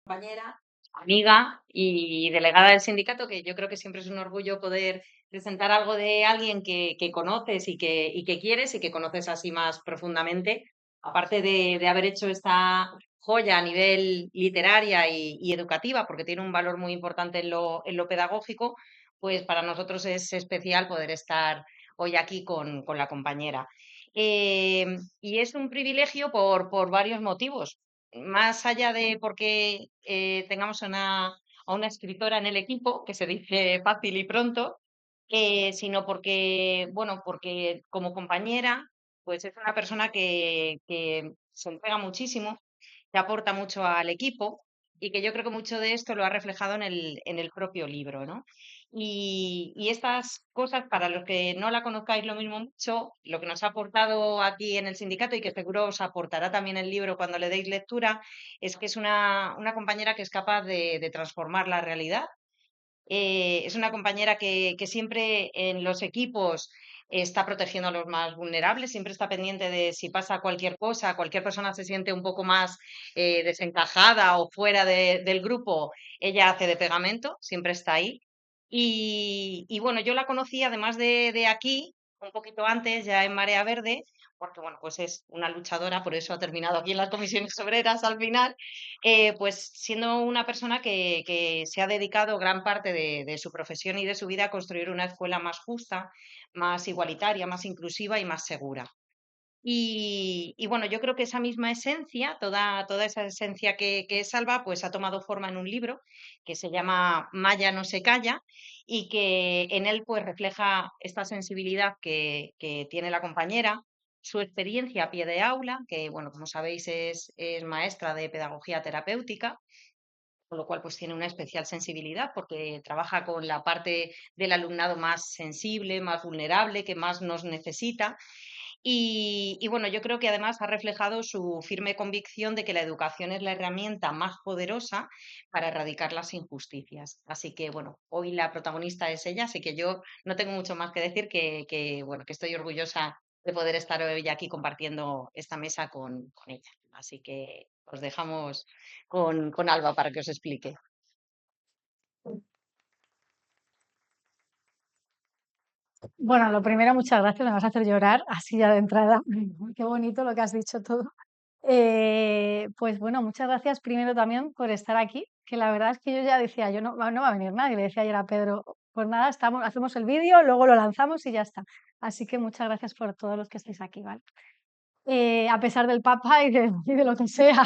compañera, amiga y delegada del sindicato, que yo creo que siempre es un orgullo poder presentar algo de alguien que conoces y que quieres y que conoces así más profundamente, aparte de haber hecho esta joya a nivel literaria y educativa, porque tiene un valor muy importante en lo pedagógico, pues para nosotros es especial poder estar hoy aquí con la compañera. Y es un privilegio por varios motivos. Más allá de porque tengamos a una escritora en el equipo, que se dice fácil y pronto, sino porque, bueno, porque como compañera, pues es una persona que se entrega muchísimo, que aporta mucho al equipo y que yo creo que mucho de esto lo ha reflejado en el propio libro, ¿no? Y estas cosas, para los que no la conozcáis lo mismo mucho, lo que nos ha aportado aquí en el sindicato y que seguro os aportará también el libro cuando le deis lectura, es que es una compañera que es capaz de transformar la realidad. Es una compañera que siempre en los equipos está protegiendo a los más vulnerables, siempre está pendiente de si pasa cualquier cosa, cualquier persona se siente un poco más desencajada o fuera del grupo, ella hace de pegamento, siempre está ahí. Y bueno, yo la conocí además de aquí, un poquito antes, ya en Marea Verde, porque bueno, pues es una luchadora, por eso ha terminado aquí en las comisiones obreras al final, pues siendo una persona que se ha dedicado gran parte de su profesión y de su vida a construir una escuela más justa, más igualitaria, más inclusiva y más segura. Y bueno, yo creo que esa misma esencia, toda esa esencia que es Salva, pues ha tomado forma en un libro que se llama Maya no se calla y que en él pues refleja esta sensibilidad que tiene la compañera, su experiencia a pie de aula, que bueno, como sabéis es maestra de pedagogía terapéutica, con lo cual pues tiene una especial sensibilidad porque trabaja con la parte del alumnado más sensible, más vulnerable, que más nos necesita y bueno, yo creo que además ha reflejado su firme convicción de que la educación es la herramienta más poderosa para erradicar las injusticias. Así que bueno, hoy la protagonista es ella, así que yo no tengo mucho más que decir bueno, que estoy orgullosa de poder estar hoy aquí compartiendo esta mesa con ella. Así que os dejamos con Alba para que os explique. Bueno, lo primero, muchas gracias, me vas a hacer llorar, así ya de entrada. Qué bonito lo que has dicho todo. Pues bueno, muchas gracias primero también por estar aquí, que la verdad es que yo ya decía, yo no va a venir nadie, le decía ayer a Pedro, pues nada, hacemos el vídeo, luego lo lanzamos y ya está. Así que muchas gracias por todos los que estáis aquí, ¿vale? A pesar del Papa y de lo que sea.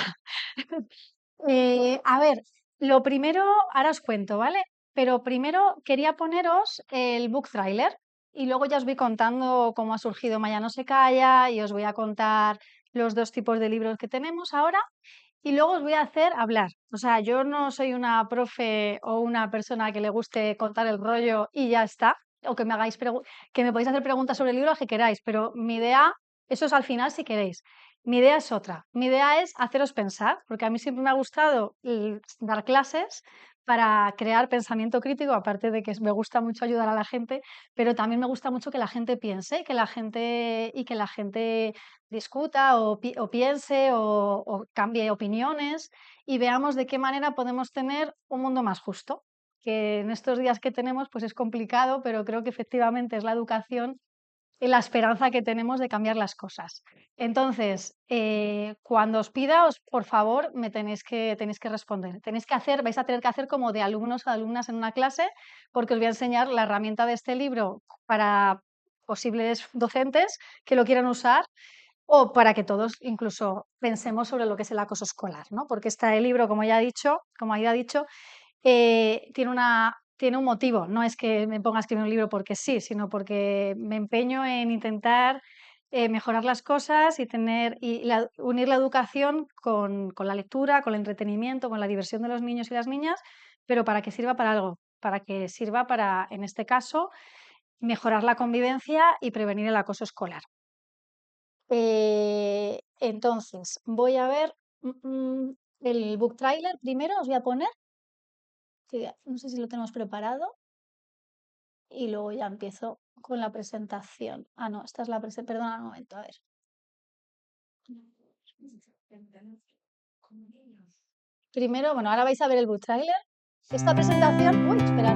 A ver, lo primero, ahora os cuento, ¿vale? Pero primero quería poneros el book trailer y luego ya os voy contando cómo ha surgido Maya no se calla y os voy a contar los dos tipos de libros que tenemos ahora y luego os voy a hacer hablar. O sea, yo no soy una profe o una persona que le guste contar el rollo y ya está, o que me hagáis que me podéis hacer preguntas sobre el libro que queráis, pero mi idea, eso es al final si queréis. Mi idea es otra. Mi idea es haceros pensar, porque a mí siempre me ha gustado dar clases para crear pensamiento crítico, aparte de que me gusta mucho ayudar a la gente, pero también me gusta mucho que la gente piense, que la gente discuta o piense o cambie opiniones y veamos de qué manera podemos tener un mundo más justo, que en estos días que tenemos pues es complicado, pero creo que efectivamente es la educación y la esperanza que tenemos de cambiar las cosas. Entonces, cuando os pida, por favor, me tenéis que responder. Vais a tener que hacer como de alumnos o alumnas en una clase, porque os voy a enseñar la herramienta de este libro para posibles docentes que lo quieran usar o para que todos incluso pensemos sobre lo que es el acoso escolar, ¿no? Porque este libro, como ya he dicho, tiene un motivo, no es que me ponga a escribir un libro porque sí, sino porque me empeño en intentar mejorar las cosas y unir la educación con la lectura, con el entretenimiento, con la diversión de los niños y las niñas, pero para que sirva para algo, para que sirva para, en este caso, mejorar la convivencia y prevenir el acoso escolar. Entonces, voy a ver el book trailer primero, os voy a poner, que no sé si lo tenemos preparado, y luego ya empiezo con la presentación. Ah, no, esta es la presentación, perdona un momento, a ver. Primero, bueno, ahora vais a ver el book trailer. Esta presentación... Uy, esperad.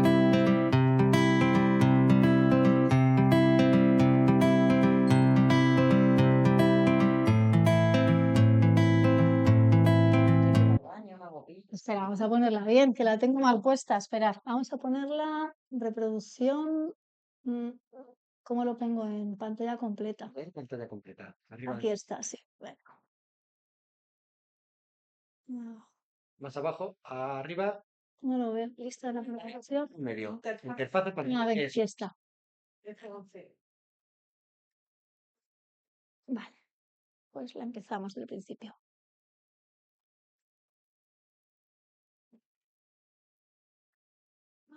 Espera, vamos a ponerla bien, que la tengo mal puesta. Esperar, vamos a ponerla reproducción. mm, ¿Cómo lo pongo en pantalla completa? En pantalla completa. Arriba. Aquí está, sí. Bueno. No, Más abajo, arriba, no lo veo. Lista de la presentación. medio. Interfaz de A pantalla. ver, Es aquí está. Vale, pues la empezamos del principio.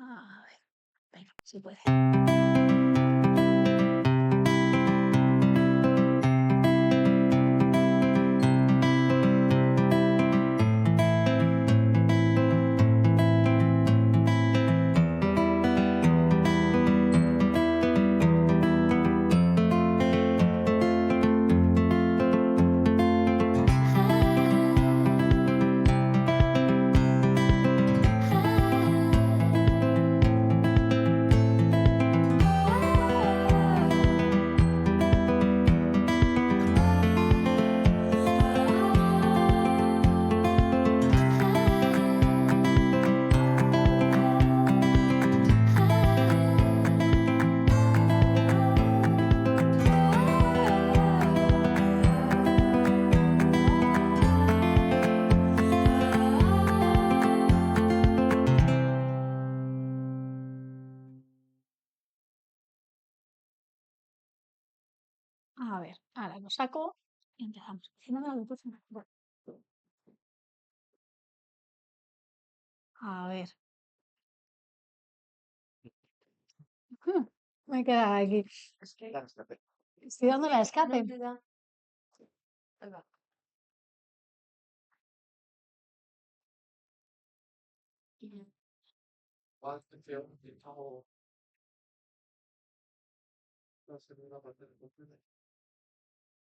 A ver, venga, si puede. A ver, ahora lo saco y empezamos. Si no me lo puse, bueno. A ver. Me he quedado aquí. Estoy dando la escape.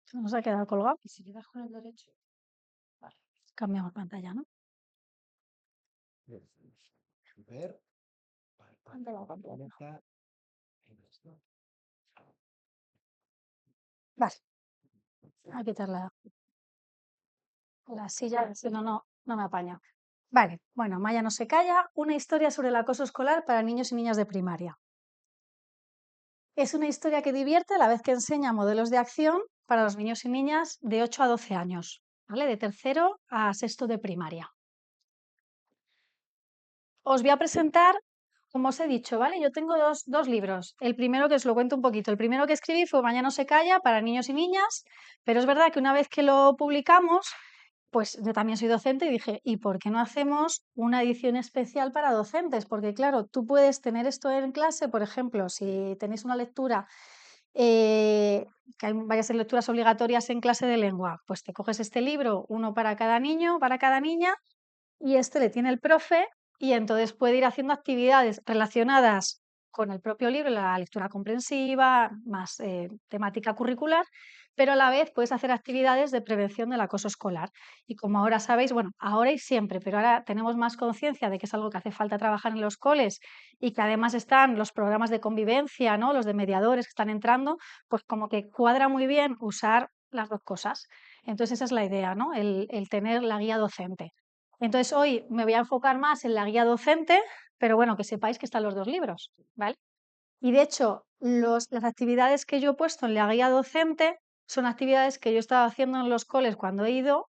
Se nos ha quedado colgado. ¿Y si le das con el derecho? Vale, cambiamos pantalla, ¿no? ver. Pantalla completa. Conecta. Vale, a quitar la silla, si no, no me apaña. Vale, bueno, Maya no se calla. Una historia sobre el acoso escolar para niños y niñas de primaria. Es una historia que divierte a la vez que enseña modelos de acción para los niños y niñas de 8 a 12 años, ¿vale? De tercero a sexto de primaria. Os voy a presentar, como os he dicho, ¿vale? Yo tengo dos libros. El primero, que os lo cuento un poquito, el primero que escribí fue Mañana no se calla para niños y niñas, pero es verdad que una vez que lo publicamos, pues yo también soy docente y dije, ¿y por qué no hacemos una edición especial para docentes? Porque claro, tú puedes tener esto en clase, por ejemplo, si tenéis una lectura, que hay varias lecturas obligatorias en clase de lengua, pues te coges este libro, uno para cada niño, para cada niña, y este le tiene el profe y entonces puede ir haciendo actividades relacionadas con el propio libro, la lectura comprensiva, más temática curricular, pero a la vez puedes hacer actividades de prevención del acoso escolar. Y como ahora sabéis, bueno, ahora y siempre, pero ahora tenemos más conciencia de que es algo que hace falta trabajar en los coles y que además están los programas de convivencia, ¿no? Los de mediadores que están entrando, pues como que cuadra muy bien usar las dos cosas. Entonces esa es la idea, ¿no? El tener la guía docente. Entonces hoy me voy a enfocar más en la guía docente, pero bueno, que sepáis que están los dos libros, ¿vale? Y de hecho, las actividades que yo he puesto en la guía docente son actividades que yo estaba haciendo en los coles cuando he ido,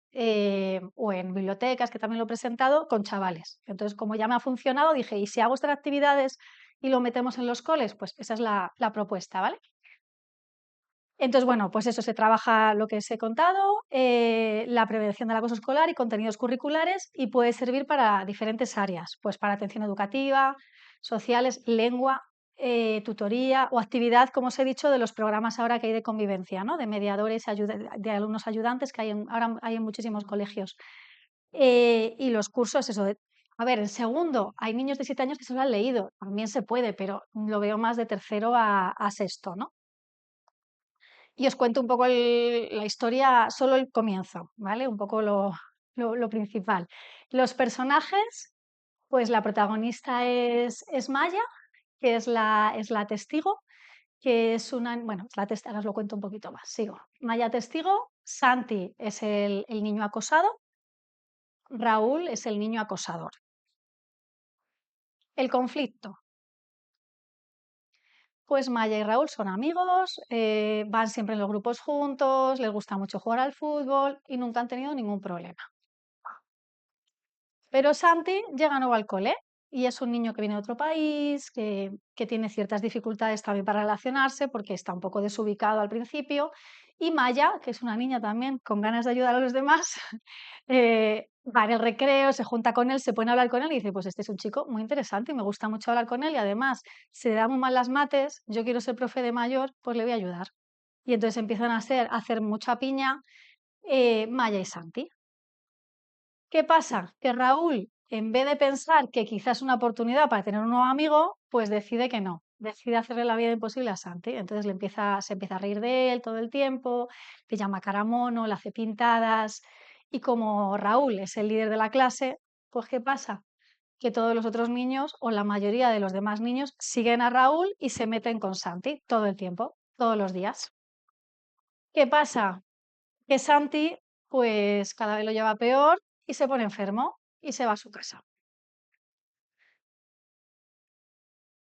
o en bibliotecas, que también lo he presentado, con chavales. Entonces, como ya me ha funcionado, dije, ¿y si hago estas actividades y lo metemos en los coles? Pues esa es la propuesta, ¿vale? Entonces, bueno, pues eso se trabaja lo que os he contado, la prevención del acoso escolar y contenidos curriculares y puede servir para diferentes áreas, pues para atención educativa, sociales, lengua, tutoría o actividad, como os he dicho, de los programas ahora que hay de convivencia, ¿no? De mediadores, de alumnos ayudantes que ahora hay en muchísimos colegios. Y los cursos, eso, a ver, en segundo, hay niños de 7 años que se lo han leído, también se puede, pero lo veo más de tercero a sexto, ¿no? Y os cuento un poco la historia, solo el comienzo, ¿vale? Un poco lo principal. Los personajes, pues la protagonista es Maya, que es la testigo, que es una, bueno, es la testigo, ahora os lo cuento un poquito más, sigo. Maya testigo, Santi es el niño acosado, Raúl es el niño acosador. El conflicto. Pues Maya y Raúl son amigos, van siempre en los grupos juntos, les gusta mucho jugar al fútbol y nunca han tenido ningún problema. Pero Santi llega nuevo al cole y es un niño que viene de otro país, que tiene ciertas dificultades también para relacionarse porque está un poco desubicado al principio. Y Maya, que es una niña también con ganas de ayudar a los demás, va en el recreo, se junta con él, se pone a hablar con él y dice, pues este es un chico muy interesante y me gusta mucho hablar con él y además se le da muy mal las mates, yo quiero ser profe de mayor, pues le voy a ayudar. Y entonces empiezan a hacer mucha piña Maya y Santi. ¿Qué pasa? Que Raúl, en vez de pensar que quizás es una oportunidad para tener un nuevo amigo, pues decide que no, decide hacerle la vida imposible a Santi. Entonces se empieza a reír de él todo el tiempo, le llama cara mono, le hace pintadas. Y como Raúl es el líder de la clase, pues ¿qué pasa? Que todos los otros niños o la mayoría de los demás niños siguen a Raúl y se meten con Santi todo el tiempo, todos los días. ¿Qué pasa? Que Santi, pues cada vez lo lleva peor y se pone enfermo y se va a su casa.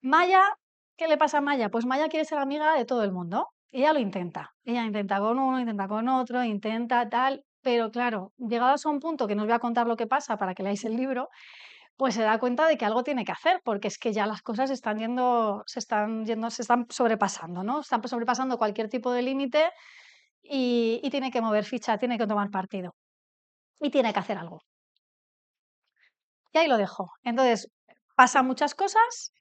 Maya, ¿qué le pasa a Maya? Pues Maya quiere ser amiga de todo el mundo. Ella lo intenta. Ella intenta con uno, intenta con otro, intenta tal, pero claro, llegados a un punto que no os voy a contar lo que pasa para que leáis el libro, pues se da cuenta de que algo tiene que hacer, porque es que ya las cosas están yendo, se están sobrepasando, ¿no? Están sobrepasando cualquier tipo de límite y tiene que mover ficha, tiene que tomar partido y tiene que hacer algo. Y ahí lo dejo. Entonces, pasan muchas cosas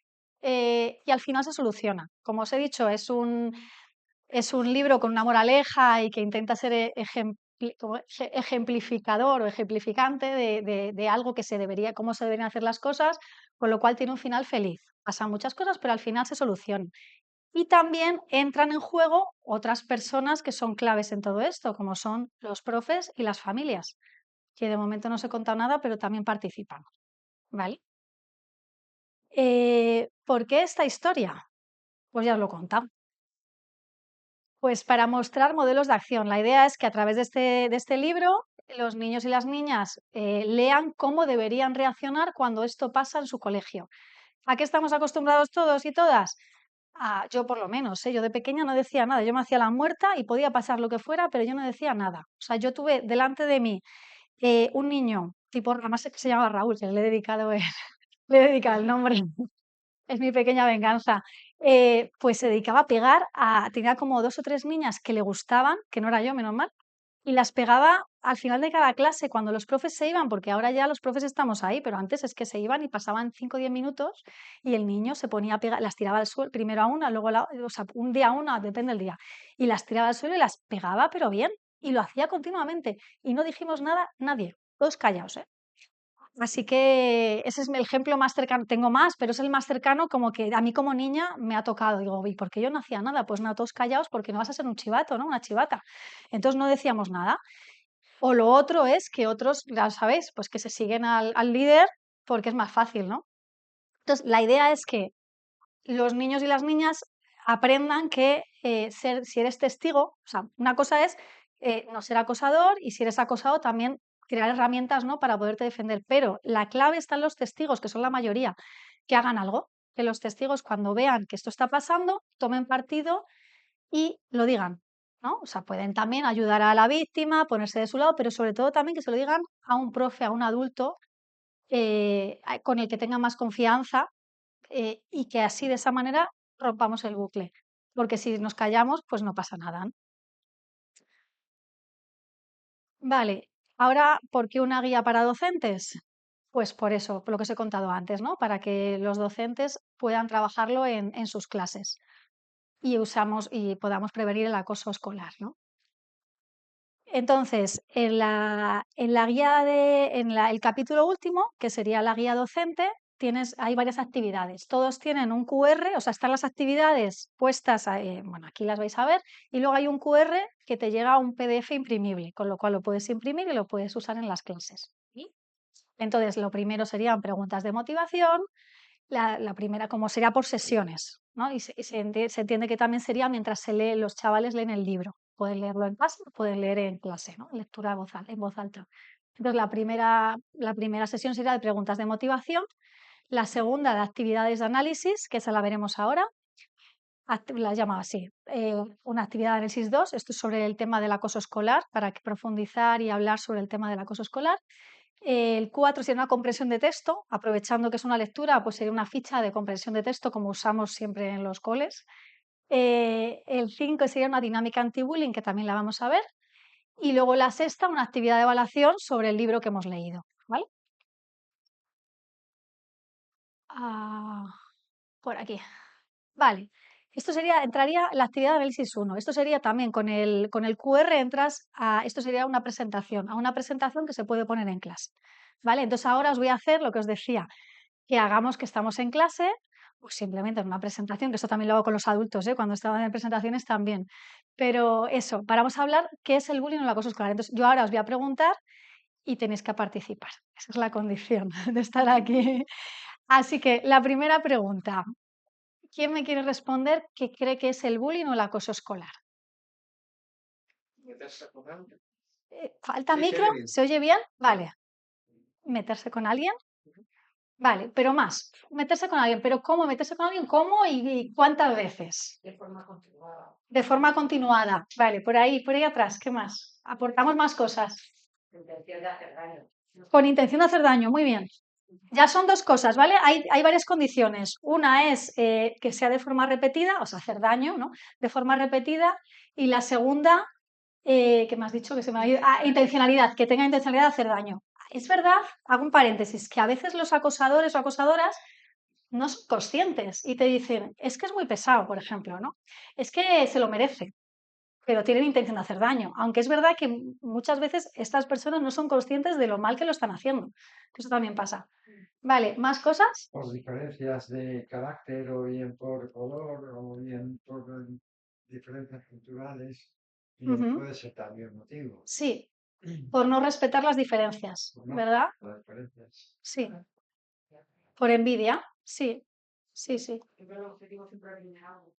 y al final se soluciona. Como os he dicho, es un libro con una moraleja y que intenta ser ejemplificador o ejemplificante de algo que se debería, cómo se deberían hacer las cosas, con lo cual tiene un final feliz. Pasan muchas cosas, pero al final se solucionan. Y también entran en juego otras personas que son claves en todo esto, como son los profes y las familias, que de momento no os he contado nada, pero también participan. ¿Vale? ¿Por qué esta historia? Pues ya os lo he contado. Pues para mostrar modelos de acción. La idea es que a través de este libro los niños y las niñas lean cómo deberían reaccionar cuando esto pasa en su colegio. ¿A qué estamos acostumbrados todos y todas? Yo por lo menos, yo de pequeña no decía nada, yo me hacía la muerta y podía pasar lo que fuera, pero yo no decía nada. O sea, yo tuve delante de mí un niño, tipo, además es que se llama Raúl, que le he dedicado, le he dedicado el nombre. Es mi pequeña venganza. Pues se dedicaba a pegar tenía como 2 o 3 niñas que le gustaban, que no era yo, menos mal, y las pegaba al final de cada clase, cuando los profes se iban, porque ahora ya los profes estamos ahí, pero antes es que se iban y pasaban 5 o 10 minutos y el niño se ponía a pegar, las tiraba al suelo, primero a una, luego o sea, un día a una, depende del día, y las tiraba al suelo y las pegaba, pero bien, y lo hacía continuamente, y no dijimos nada, nadie, todos callados, ¿eh? Así que ese es el ejemplo más cercano. Tengo más, pero es el más cercano como que a mí como niña me ha tocado. Digo, ¿y por qué yo no hacía nada? Pues nada, todos callados porque no vas a ser un chivato, ¿no? Una chivata. Entonces no decíamos nada. O lo otro es que otros, ya sabéis, pues que se siguen al líder porque es más fácil, ¿no? Entonces la idea es que los niños y las niñas aprendan que si eres testigo, o sea, una cosa es no ser acosador y si eres acosado también crear herramientas, ¿no? Para poderte defender. Pero la clave está en los testigos, que son la mayoría, que hagan algo, que los testigos cuando vean que esto está pasando, tomen partido y lo digan, ¿no? O sea, pueden también ayudar a la víctima, ponerse de su lado, pero sobre todo también que se lo digan a un profe, a un adulto con el que tengan más confianza y que así de esa manera rompamos el bucle. Porque si nos callamos, pues no pasa nada, ¿no? Vale, ahora, ¿por qué una guía para docentes? Pues por eso, por lo que os he contado antes, ¿no? Para que los docentes puedan trabajarlo en sus clases y podamos prevenir el acoso escolar, ¿no? Entonces, en la guía el capítulo último, que sería la guía docente, hay varias actividades. Todos tienen un QR, o sea, están las actividades puestas, bueno, aquí las vais a ver, y luego hay un QR que te llega a un PDF imprimible, con lo cual lo puedes imprimir y lo puedes usar en las clases. ¿Sí? Entonces, lo primero serían preguntas de motivación, la primera como sería por sesiones, ¿no? Y se entiende que también sería mientras los chavales leen el libro. Pueden leerlo en casa, pueden leer en clase, ¿no? Lectura en voz alta. Entonces, la primera sesión sería de preguntas de motivación, la segunda de actividades de análisis, que esa la veremos ahora, la llama así, una actividad de análisis 2, esto es sobre el tema del acoso escolar, para profundizar y hablar sobre el tema del acoso escolar. El 4 sería una comprensión de texto, aprovechando que es una lectura, pues sería una ficha de comprensión de texto como usamos siempre en los coles. El 5 sería una dinámica anti-bullying, que también la vamos a ver. Y luego la sexta, una actividad de evaluación sobre el libro que hemos leído. ¿Vale? Por aquí. Vale. Entraría la actividad de análisis 1. Esto sería también con el QR esto sería una presentación, a una presentación que se puede poner en clase. ¿Vale? Entonces ahora os voy a hacer lo que os decía, que hagamos que estamos en clase, pues simplemente en una presentación, que esto también lo hago con los adultos, cuando estaban en presentaciones también. Pero eso, vamos a hablar qué es el bullying o el acoso escolar. Entonces yo ahora os voy a preguntar y tenéis que participar. Esa es la condición de estar aquí. Así que la primera pregunta. ¿Quién me quiere responder qué cree que es el bullying o el acoso escolar? ¿Falta Sí, se micro? oye bien. ¿Se oye bien? Vale. ¿Meterse con alguien? Vale, pero más. Meterse con alguien. ¿Pero cómo meterse con alguien? ¿Cómo y cuántas veces? De forma continuada. De forma continuada. Vale, por ahí atrás. ¿Qué más? Aportamos más cosas. Intención de hacer daño. Con intención de hacer daño. Muy bien. Ya son dos cosas, ¿vale? Hay varias condiciones. Una es que sea de forma repetida, o sea, hacer daño, ¿no? De forma repetida. Y la segunda, ¿qué me has dicho? Que se me ha ido. Intencionalidad, que tenga intencionalidad de hacer daño. Es verdad, hago un paréntesis, que a veces los acosadores o acosadoras no son conscientes y te dicen, es que es muy pesado, por ejemplo, ¿no? Es que se lo merece, pero tienen intención de hacer daño. Aunque es verdad que muchas veces estas personas no son conscientes de lo mal que lo están haciendo. Eso también pasa. Vale, ¿más cosas? Por diferencias de carácter o bien por color o bien por diferencias culturales, puede ser también motivo. Sí, por no respetar las diferencias, Por no ¿verdad? las diferencias. Sí, por envidia, sí, sí, sí. Siempre el objetivo siempre viene algo.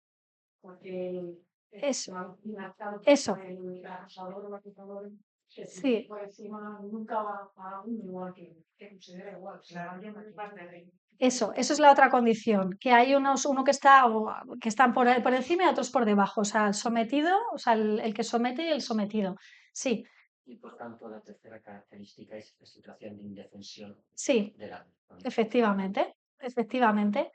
Porque Eso, eso. eso, El acosador o el acosador sí, por encima nunca va a un igual que considera igual. O sea, alguien más parte de eso es la otra condición, que hay uno que están por encima y otros por debajo, o sea, el sometido, o sea, el que somete y el sometido. Sí, Y por tanto, la tercera característica es la situación de indefensión sí, de la persona. efectivamente, efectivamente.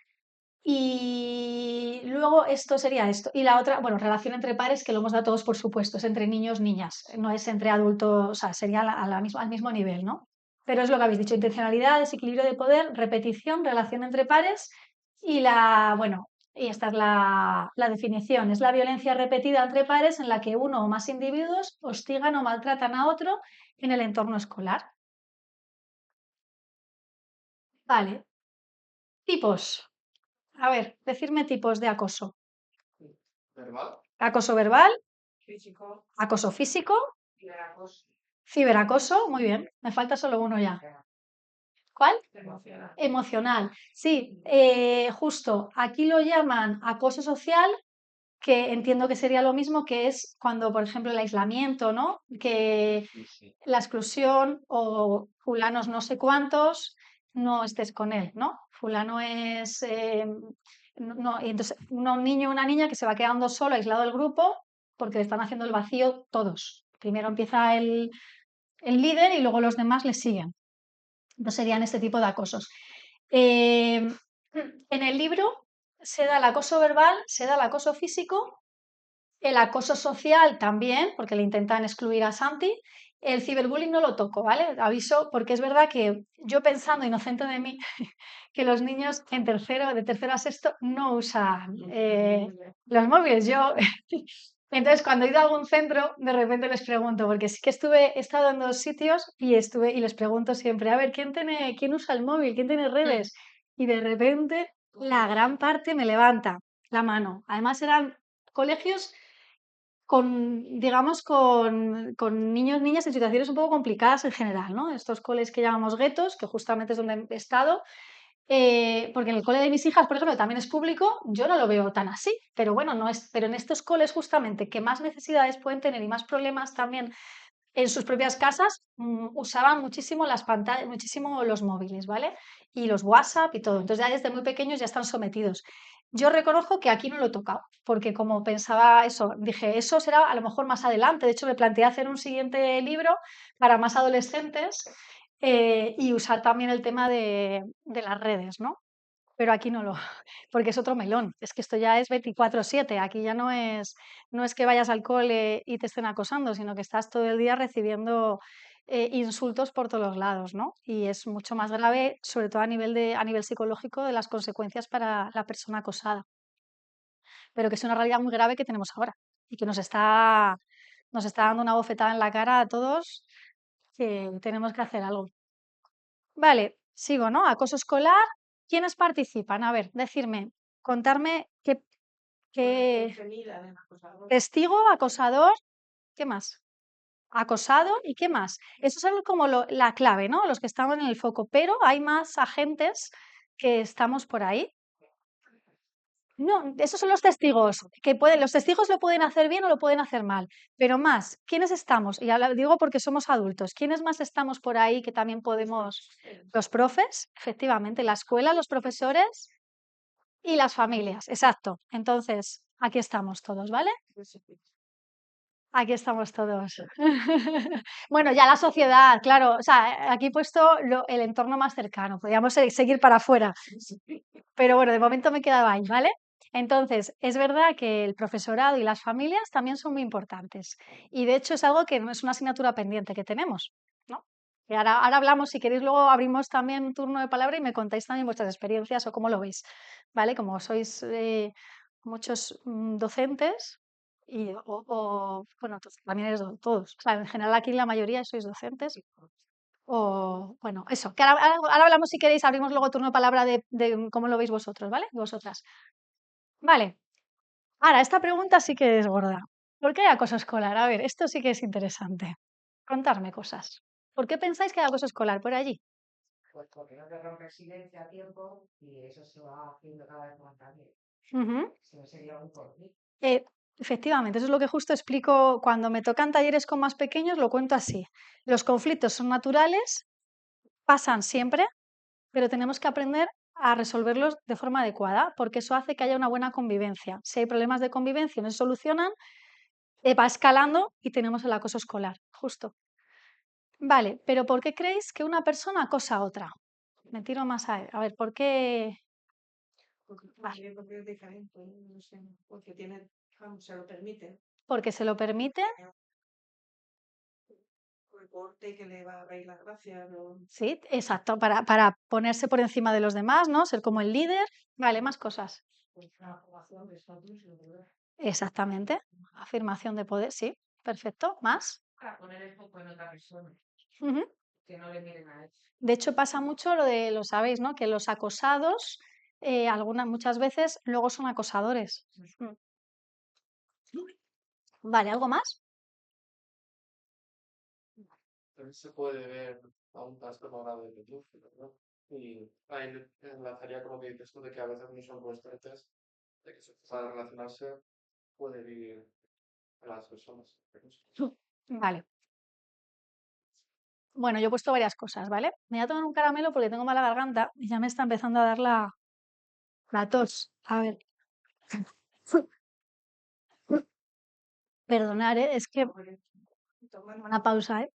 Y luego esto sería esto. Y la otra, bueno, relación entre pares, que lo hemos dado todos por supuesto, es entre niños, niñas, no es entre adultos, o sea, sería al mismo nivel, ¿no? Pero es lo que habéis dicho, intencionalidad, desequilibrio de poder, repetición, relación entre pares bueno, y esta es la definición, es la violencia repetida entre pares en la que uno o más individuos hostigan o maltratan a otro en el entorno escolar. Vale. Tipos. A ver, decirme tipos de acoso. ¿Verbal? Acoso verbal, físico, acoso físico, ciberacoso, ciberacoso, muy bien, me falta solo uno ya. ¿Cuál? emocional. Emocional. Sí, justo, aquí lo llaman acoso social, que entiendo que sería lo mismo, que es cuando, por ejemplo, el aislamiento, ¿no? Que Sí, sí. la exclusión o fulanos no sé cuántos, no estés con él, ¿no? Fulano es... y entonces, un niño o una niña que se va quedando solo, aislado del grupo, porque le están haciendo el vacío todos. Primero empieza el líder y luego los demás le siguen. Entonces serían este tipo de acosos. En el libro se da el acoso verbal, se da el acoso físico, el acoso social también, porque le intentan excluir a Santi. El ciberbullying no lo toco, ¿vale? Aviso, porque es verdad que yo pensando, inocente de mí, que los niños de tercero a sexto, no usan los móviles. Entonces, cuando he ido a algún centro, de repente les pregunto, porque sí que he estado en dos sitios y les pregunto siempre, a ver, ¿quién usa el móvil? ¿Quién tiene redes? y de repente la gran parte me levanta la mano. Además eran colegios con, digamos, con niños, niñas en situaciones un poco complicadas en general, ¿no? Estos coles que llamamos guetos, que justamente es donde he estado, porque en el cole de mis hijas, por ejemplo, también es público, yo no lo veo tan así, pero bueno, no es, pero en estos coles justamente que más necesidades pueden tener y más problemas también en sus propias casas, usaban muchísimo las pantallas, muchísimo los móviles, ¿vale? Y los WhatsApp y todo. Entonces ya desde muy pequeños ya están sometidos. Yo reconozco que aquí no lo he tocado, porque como pensaba eso, dije, eso será a lo mejor más adelante. De hecho, me planteé hacer un siguiente libro para más adolescentes y usar también el tema de las redes, ¿no? Pero aquí no lo, porque es otro melón. Es que esto ya es 24/7. Aquí ya no es que vayas al cole y te estén acosando, sino que estás todo el día recibiendo insultos por todos los lados, ¿no? Y es mucho más grave, sobre todo a nivel psicológico, de las consecuencias para la persona acosada. Pero que es una realidad muy grave que tenemos ahora y que nos está dando una bofetada en la cara a todos que tenemos que hacer algo. Vale, sigo, ¿no? Acoso escolar. ¿Quiénes participan? A ver, decirme, contarme qué testigo, acosador, ¿qué más? Acosado y qué más. Eso es algo como la clave, ¿no? Los que estamos en el foco, pero hay más agentes que estamos por ahí. No, esos son los testigos, los testigos lo pueden hacer bien o lo pueden hacer mal, pero más, ¿quiénes estamos? Y ahora digo porque somos adultos, ¿quiénes más estamos por ahí que también podemos? Los profes, efectivamente, la escuela, los profesores y las familias, exacto. Entonces, aquí estamos todos, ¿vale? Aquí estamos todos. Bueno, ya la sociedad, claro, o sea, aquí he puesto el entorno más cercano, podríamos seguir para afuera. Pero bueno, de momento me quedaba ahí, ¿vale? Entonces, es verdad que el profesorado y las familias también son muy importantes. Y de hecho es algo que no es una asignatura pendiente que tenemos, ¿no? Y ahora hablamos, si queréis, luego abrimos también un turno de palabra y me contáis también vuestras experiencias o cómo lo veis, ¿vale? Como sois muchos docentes bueno, también eres todos. Claro, en general aquí la mayoría sois docentes. O, bueno, eso, que ahora hablamos si queréis, abrimos luego turno de palabra de cómo lo veis vosotros, ¿vale? Vosotras. Vale, ahora esta pregunta sí que es gorda. ¿Por qué hay acoso escolar? A ver, esto sí que es interesante. Contarme cosas. ¿Por qué pensáis que hay acoso escolar por allí? Pues porque no te rompes silencio a tiempo y eso se va haciendo cada vez más grande. Ujú. Si no sería un porqué. Eh, Efectivamente, eso es lo que justo explico cuando me tocan talleres con más pequeños, lo cuento así. Los conflictos son naturales, pasan siempre, pero tenemos que aprender a resolverlos de forma adecuada, porque eso hace que haya una buena convivencia. Si hay problemas de convivencia y no se solucionan, va escalando y tenemos el acoso escolar, justo. Vale, pero ¿por qué creéis que una persona acosa a otra? Me tiro más a ver, ¿por qué? Vale, Porque es diferente, no sé, porque tiene, vamos, se lo permite. porque se lo permite, El corte que le va a reír la gracia, sí, exacto, para ponerse por encima de los demás, ¿no? Ser como el líder. Vale, más cosas. Pues una formación de estatus y de poder. Exactamente. Afirmación de poder, sí, perfecto. ¿Más? Para poner el foco en otra persona, Ujú. que no le miren a él. De hecho, pasa mucho lo sabéis, ¿no? Que los acosados, muchas veces, luego son acosadores. Mm. Vale, ¿algo más? También se puede ver a un trastorno grave de pedófilo, ¿no? Y ahí enlazaría con lo que dices tú de que a veces no son conscientes de que para relacionarse puede vivir a las personas. Vale. Bueno, yo he puesto varias cosas, ¿vale? Me voy a tomar un caramelo porque tengo mala garganta y ya me está empezando a dar la tos. A ver. Perdonar, ¿eh? Es que una pausa, ¿eh?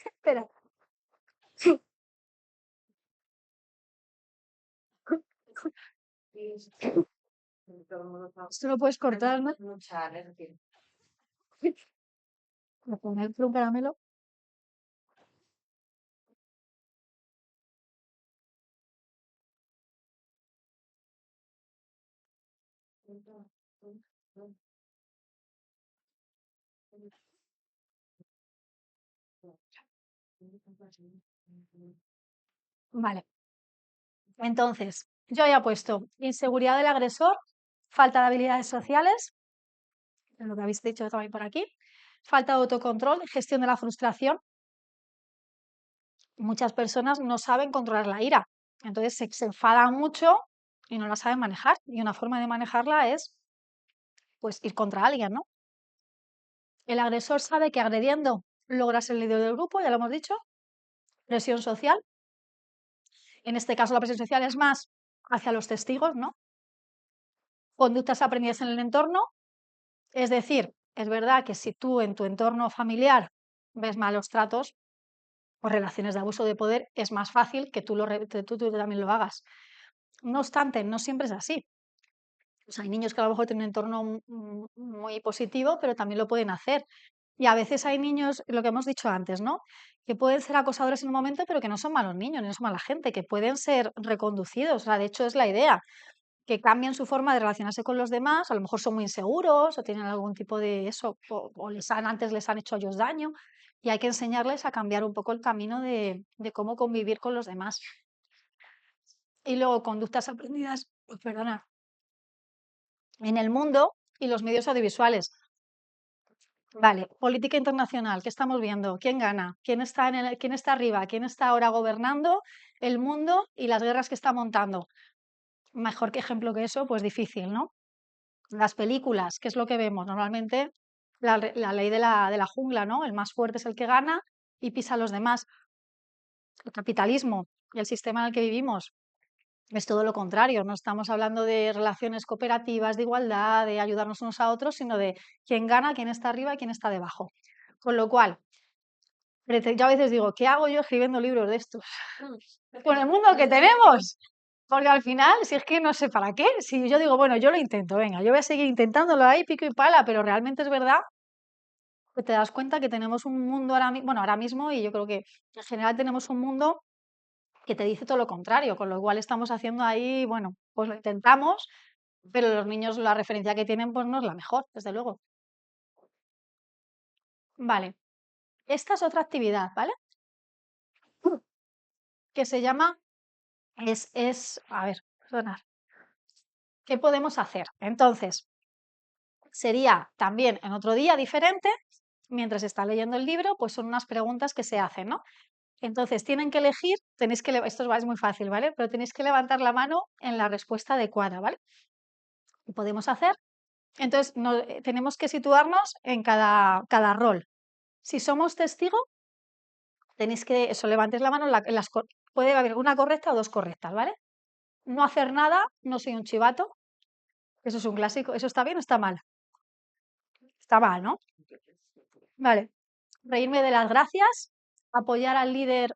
Espera. Esto lo puedes cortar, ¿no? Mucha alergia. Voy a poner un caramelo. Vale. Entonces, yo había puesto inseguridad del agresor, falta de habilidades sociales, lo que habéis dicho también por aquí, falta de autocontrol, gestión de la frustración. Muchas personas no saben controlar la ira, entonces se enfadan mucho y no la saben manejar. Y una forma de manejarla es, pues, ir contra alguien, ¿no? El agresor sabe que agrediendo logra ser el líder del grupo, ya lo hemos dicho. Presión social. En este caso, la presión social es más hacia los testigos, ¿no? Conductas aprendidas en el entorno. Es decir, es verdad que si tú en tu entorno familiar ves malos tratos o relaciones de abuso de poder, es más fácil que tú también lo hagas. No obstante, no siempre es así. O sea, hay niños que a lo mejor tienen un entorno muy positivo, pero también lo pueden hacer. Y a veces hay niños, lo que hemos dicho antes, ¿no? Que pueden ser acosadores en un momento, pero que no son malos niños, ni son mala gente, que pueden ser reconducidos. O sea, de hecho es la idea, que cambien su forma de relacionarse con los demás. A lo mejor son muy inseguros o tienen algún tipo de eso, o antes les han hecho a ellos daño. Y hay que enseñarles a cambiar un poco el camino de cómo convivir con los demás. Y luego conductas aprendidas, pues, perdona, en el mundo y los medios audiovisuales. Vale, política internacional, ¿qué estamos viendo? ¿Quién gana? ¿Quién está arriba? ¿Quién está ahora gobernando el mundo y las guerras que está montando? Mejor que ejemplo que eso, pues difícil, ¿no? Las películas, ¿qué es lo que vemos? Normalmente la ley de la jungla, ¿no? El más fuerte es el que gana y pisa a los demás. El capitalismo y el sistema en el que vivimos es todo lo contrario. No estamos hablando de relaciones cooperativas, de igualdad, de ayudarnos unos a otros, sino de quién gana, quién está arriba y quién está debajo. Con lo cual, yo a veces digo, ¿qué hago yo escribiendo libros de estos? Con el mundo que tenemos. Porque al final, si es que no sé para qué, si yo digo, bueno, yo lo intento, venga, yo voy a seguir intentándolo ahí, pico y pala, pero realmente es verdad que te das cuenta que tenemos un mundo ahora mismo, y yo creo que en general tenemos un mundo que te dice todo lo contrario, con lo cual estamos haciendo ahí, bueno, pues lo intentamos, pero los niños la referencia que tienen pues no es la mejor, desde luego. Vale, esta es otra actividad, ¿vale? Que se llama, a ver, perdonad, ¿qué podemos hacer? Entonces, sería también en otro día diferente, mientras está leyendo el libro, pues son unas preguntas que se hacen, ¿no? Entonces, tienen que elegir, esto es muy fácil, ¿vale? Pero tenéis que levantar la mano en la respuesta adecuada, ¿vale? Y podemos hacer. Entonces, tenemos que situarnos en cada rol. Si somos testigo, tenéis que, eso, levantéis la mano, puede haber una correcta o dos correctas, ¿vale? No hacer nada, no soy un chivato, eso es un clásico, ¿eso está bien o está mal? Está mal, ¿no? Vale. Reírme de las gracias, apoyar al líder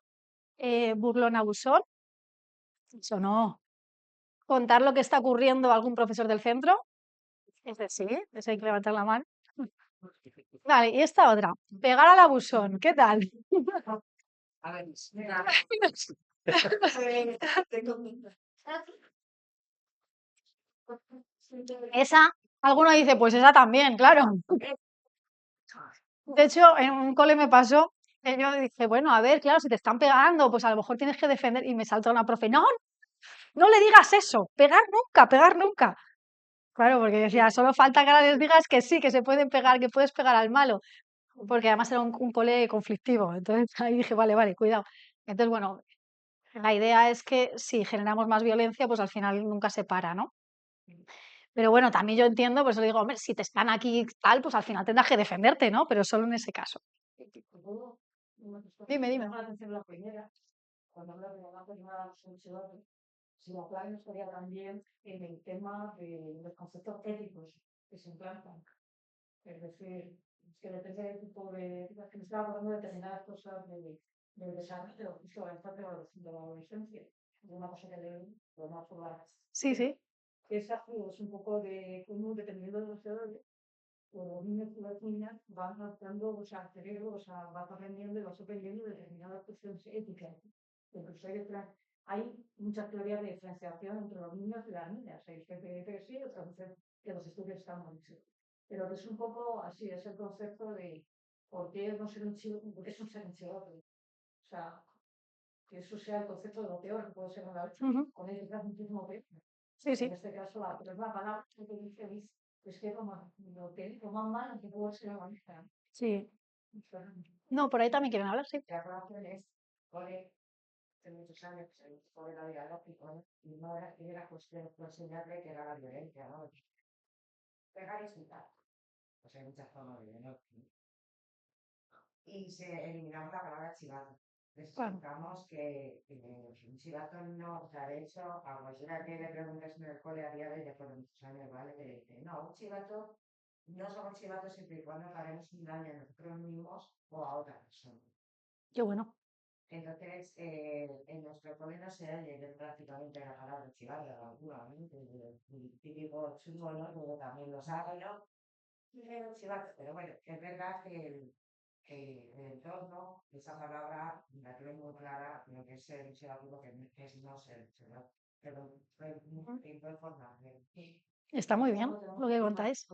burlón abusón, eso no. Contar lo que está ocurriendo a algún profesor del centro, ese sí, ese hay que levantar la mano. Vale, y esta otra, pegar al abusón, ¿qué tal? A ver, Esa, alguno dice, pues esa también, claro. De hecho, en un cole me pasó que yo dije, bueno, a ver, claro, si te están pegando, pues a lo mejor tienes que defender. Y me saltó una profe, no, no le digas eso, pegar nunca, pegar nunca. Claro, porque decía, solo falta que ahora les digas que sí, que se pueden pegar, que puedes pegar al malo. Porque además era un cole conflictivo. Entonces ahí dije, vale, vale, cuidado. Entonces, bueno, la idea es que si generamos más violencia, pues al final nunca se para, ¿no? Pero bueno, también yo entiendo, pues le digo, hombre, si te están aquí tal, pues al final tendrás que defenderte, ¿no? Pero solo en ese caso. Dime, dime. La atención la primera, cuando habla de la primera solución, si la clave no estaría también en el tema de los conceptos éticos que se implantan. Es decir, es que depende del tipo de, que me estaba hablando de determinadas cosas del desarrollo, justo de la adolescencia. Es una cosa que leo, pero no por la. Sí, sí. Esa es un poco de cómo, dependiendo de los edades, los niños y las niñas van adaptando, o sea, el cerebro, o sea, vas aprendiendo y vas aprendiendo determinadas cuestiones éticas. Incluso hay muchas teorías de diferenciación entre los niños y las niñas. Hay gente que dice que sí, otras veces que los estudios están mal hechos. Pero que es un poco así, es el concepto de por qué no ser un chivo, por qué es un ser un chivo. O sea, que eso sea el concepto de lo peor que puede ser una vez, con el muchísimo peor. Sí, En sí. este caso, la palabra que dice es que lo más malo que puede ser la vista. Sí. No, por ahí también quieren hablar, sí. La relación es hace muchos años que se hizo de la vida lógico, y no era cuestión de enseñarle que era la violencia, ¿no? Pegar y insultar. Pues hay muchas formas de violencia. Y eliminamos la palabra chivato. Les explicamos que un chivato no, o sea, de hecho, a cualquiera que le preguntes en el cole a día de hoy, después de muchos años, ¿vale? Te dice, no, un chivato, no somos chivatos siempre y cuando haremos un daño a nosotros mismos o a otra persona. Qué bueno. Entonces, en nuestro cole no se oye prácticamente la palabra chivato, alguna, el típico chungo, ¿no? Pero también los hago, ¿no? Pero bueno, es verdad que el entorno, esa palabra, la tengo muy clara, lo que es el chivato, que es no ser chivato. Pero tiempo de formación. Está muy bien lo que contáis.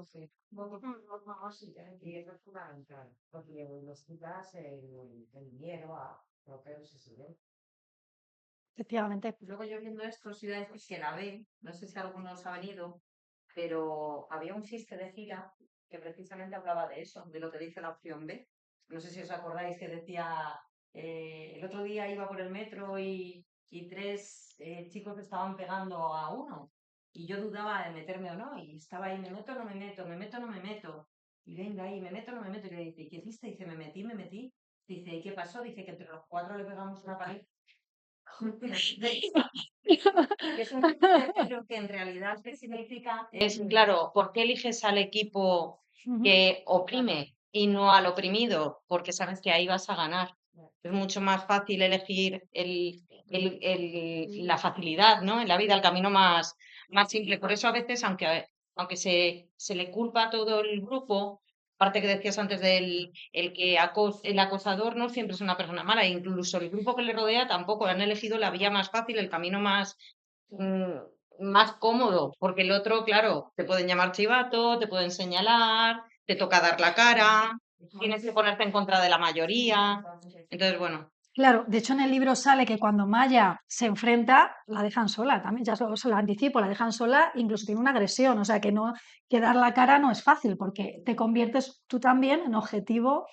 Y eso es fundamental, porque nos quitas el miedo a lo que es ese. Efectivamente. Luego yo viendo esto, os iba a decir que la B, no sé si alguno os ha venido, pero había un chiste de Gira que precisamente hablaba de eso, de lo que dice la opción B. No sé si os acordáis que decía, el otro día iba por el metro y 3 chicos estaban pegando a uno y yo dudaba de meterme o no y estaba ahí, me meto o no me meto, me meto o no me meto. Y venga ahí, me meto o no me meto. Y le dice, ¿y qué hiciste? Dice, me metí, me metí. Dice, ¿y qué pasó? Dice que entre los 4 le pegamos una pared. Es un pero que en realidad ¿qué significa? Es claro, ¿por qué eliges al equipo que oprime y no al oprimido? Porque sabes que ahí vas a ganar. Es mucho más fácil elegir la facilidad, ¿no? En la vida, el camino más simple. Por eso a veces, aunque se le culpa a todo el grupo, aparte que decías antes del el acosador no siempre es una persona mala, incluso el grupo que le rodea tampoco han elegido la vía más fácil, el camino más cómodo, porque el otro, claro, te pueden llamar chivato, te pueden señalar, te toca dar la cara, tienes que ponerte en contra de la mayoría. Entonces, bueno. Claro, de hecho en el libro sale que cuando Maya se enfrenta, la dejan sola, también ya se lo anticipo, la dejan sola, incluso tiene una agresión, o sea que dar la cara no es fácil, porque te conviertes tú también en objetivo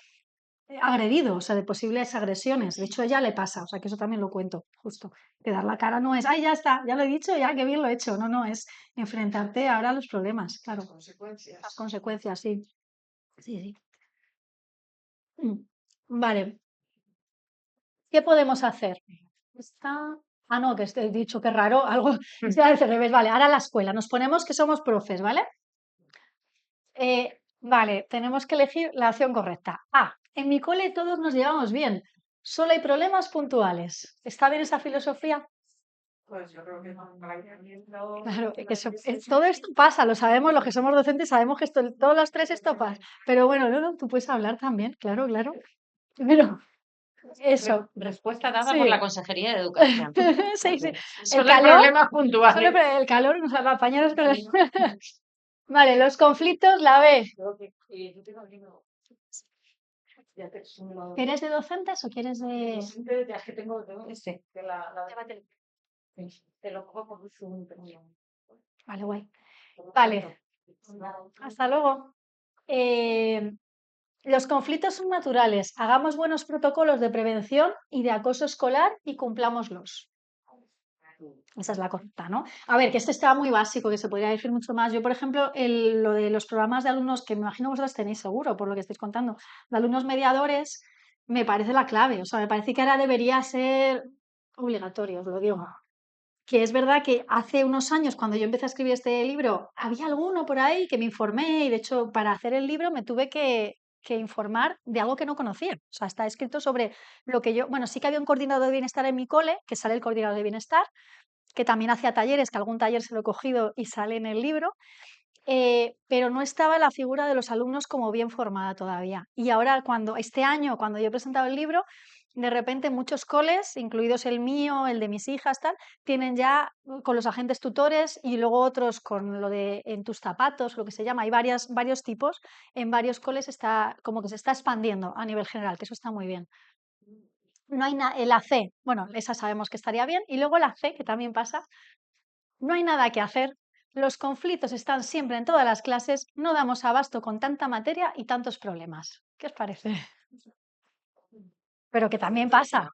agredido, o sea, de posibles agresiones. De hecho, a ella le pasa, o sea, que eso también lo cuento, justo. Que dar la cara no es, ay, ya está, ya lo he dicho, ya, qué bien lo he hecho. No, es enfrentarte ahora a los problemas, claro. Las consecuencias, sí. Sí. Vale. ¿Qué podemos hacer? Ah, no, que he dicho que raro, algo se hace al revés. Vale, ahora la escuela. Nos ponemos que somos profes, ¿vale? Vale, tenemos que elegir la opción correcta. En mi cole todos nos llevamos bien. Solo hay problemas puntuales. ¿Está bien esa filosofía? Pues yo creo que no. Claro, todo esto pasa, lo sabemos, los que somos docentes sabemos que todos los 3 esto pasa. Pero bueno, no, tú puedes hablar también, claro. Pero eso. Respuesta dada Sí. por la Consejería de Educación. Sí. Solo hay problemas puntuales. Solo el calor, o sea, apañaros con el... Vale, los conflictos, la B. ¿Quieres de docentes o quieres de...? Ya que tengo Este. te lo cojo por Zoom. Vale, guay. Vale, hasta luego. Los conflictos son naturales. Hagamos buenos protocolos de prevención y de acoso escolar y cumplámoslos. Esa es la correcta, ¿no? A ver, que este está muy básico, que se podría decir mucho más. Yo, por ejemplo, lo de los programas de alumnos, que me imagino vosotros tenéis seguro, por lo que estáis contando, de alumnos mediadores, me parece la clave. O sea, me parece que ahora debería ser obligatorio, os lo digo. Que es verdad que hace unos años, cuando yo empecé a escribir este libro, había alguno por ahí que me informé y, de hecho, para hacer el libro me tuve que informar de algo que no conocía. O sea, está escrito sobre lo que yo... Bueno, sí que había un coordinador de bienestar en mi cole, que sale el coordinador de bienestar, que también hacía talleres, que algún taller se lo he cogido y sale en el libro, pero no estaba la figura de los alumnos como bien formada todavía. Y ahora, este año, cuando yo he presentado el libro, de repente muchos coles, incluidos el mío, el de mis hijas, tienen ya con los agentes tutores y luego otros con lo de en tus zapatos, lo que se llama, hay varios tipos, en varios coles está como que se está expandiendo a nivel general, que eso está muy bien. no hay la C, bueno, esa sabemos que estaría bien, y luego la C, que también pasa, no hay nada que hacer, los conflictos están siempre en todas las clases, no damos abasto con tanta materia y tantos problemas. ¿Qué os parece? Pero que también pasa.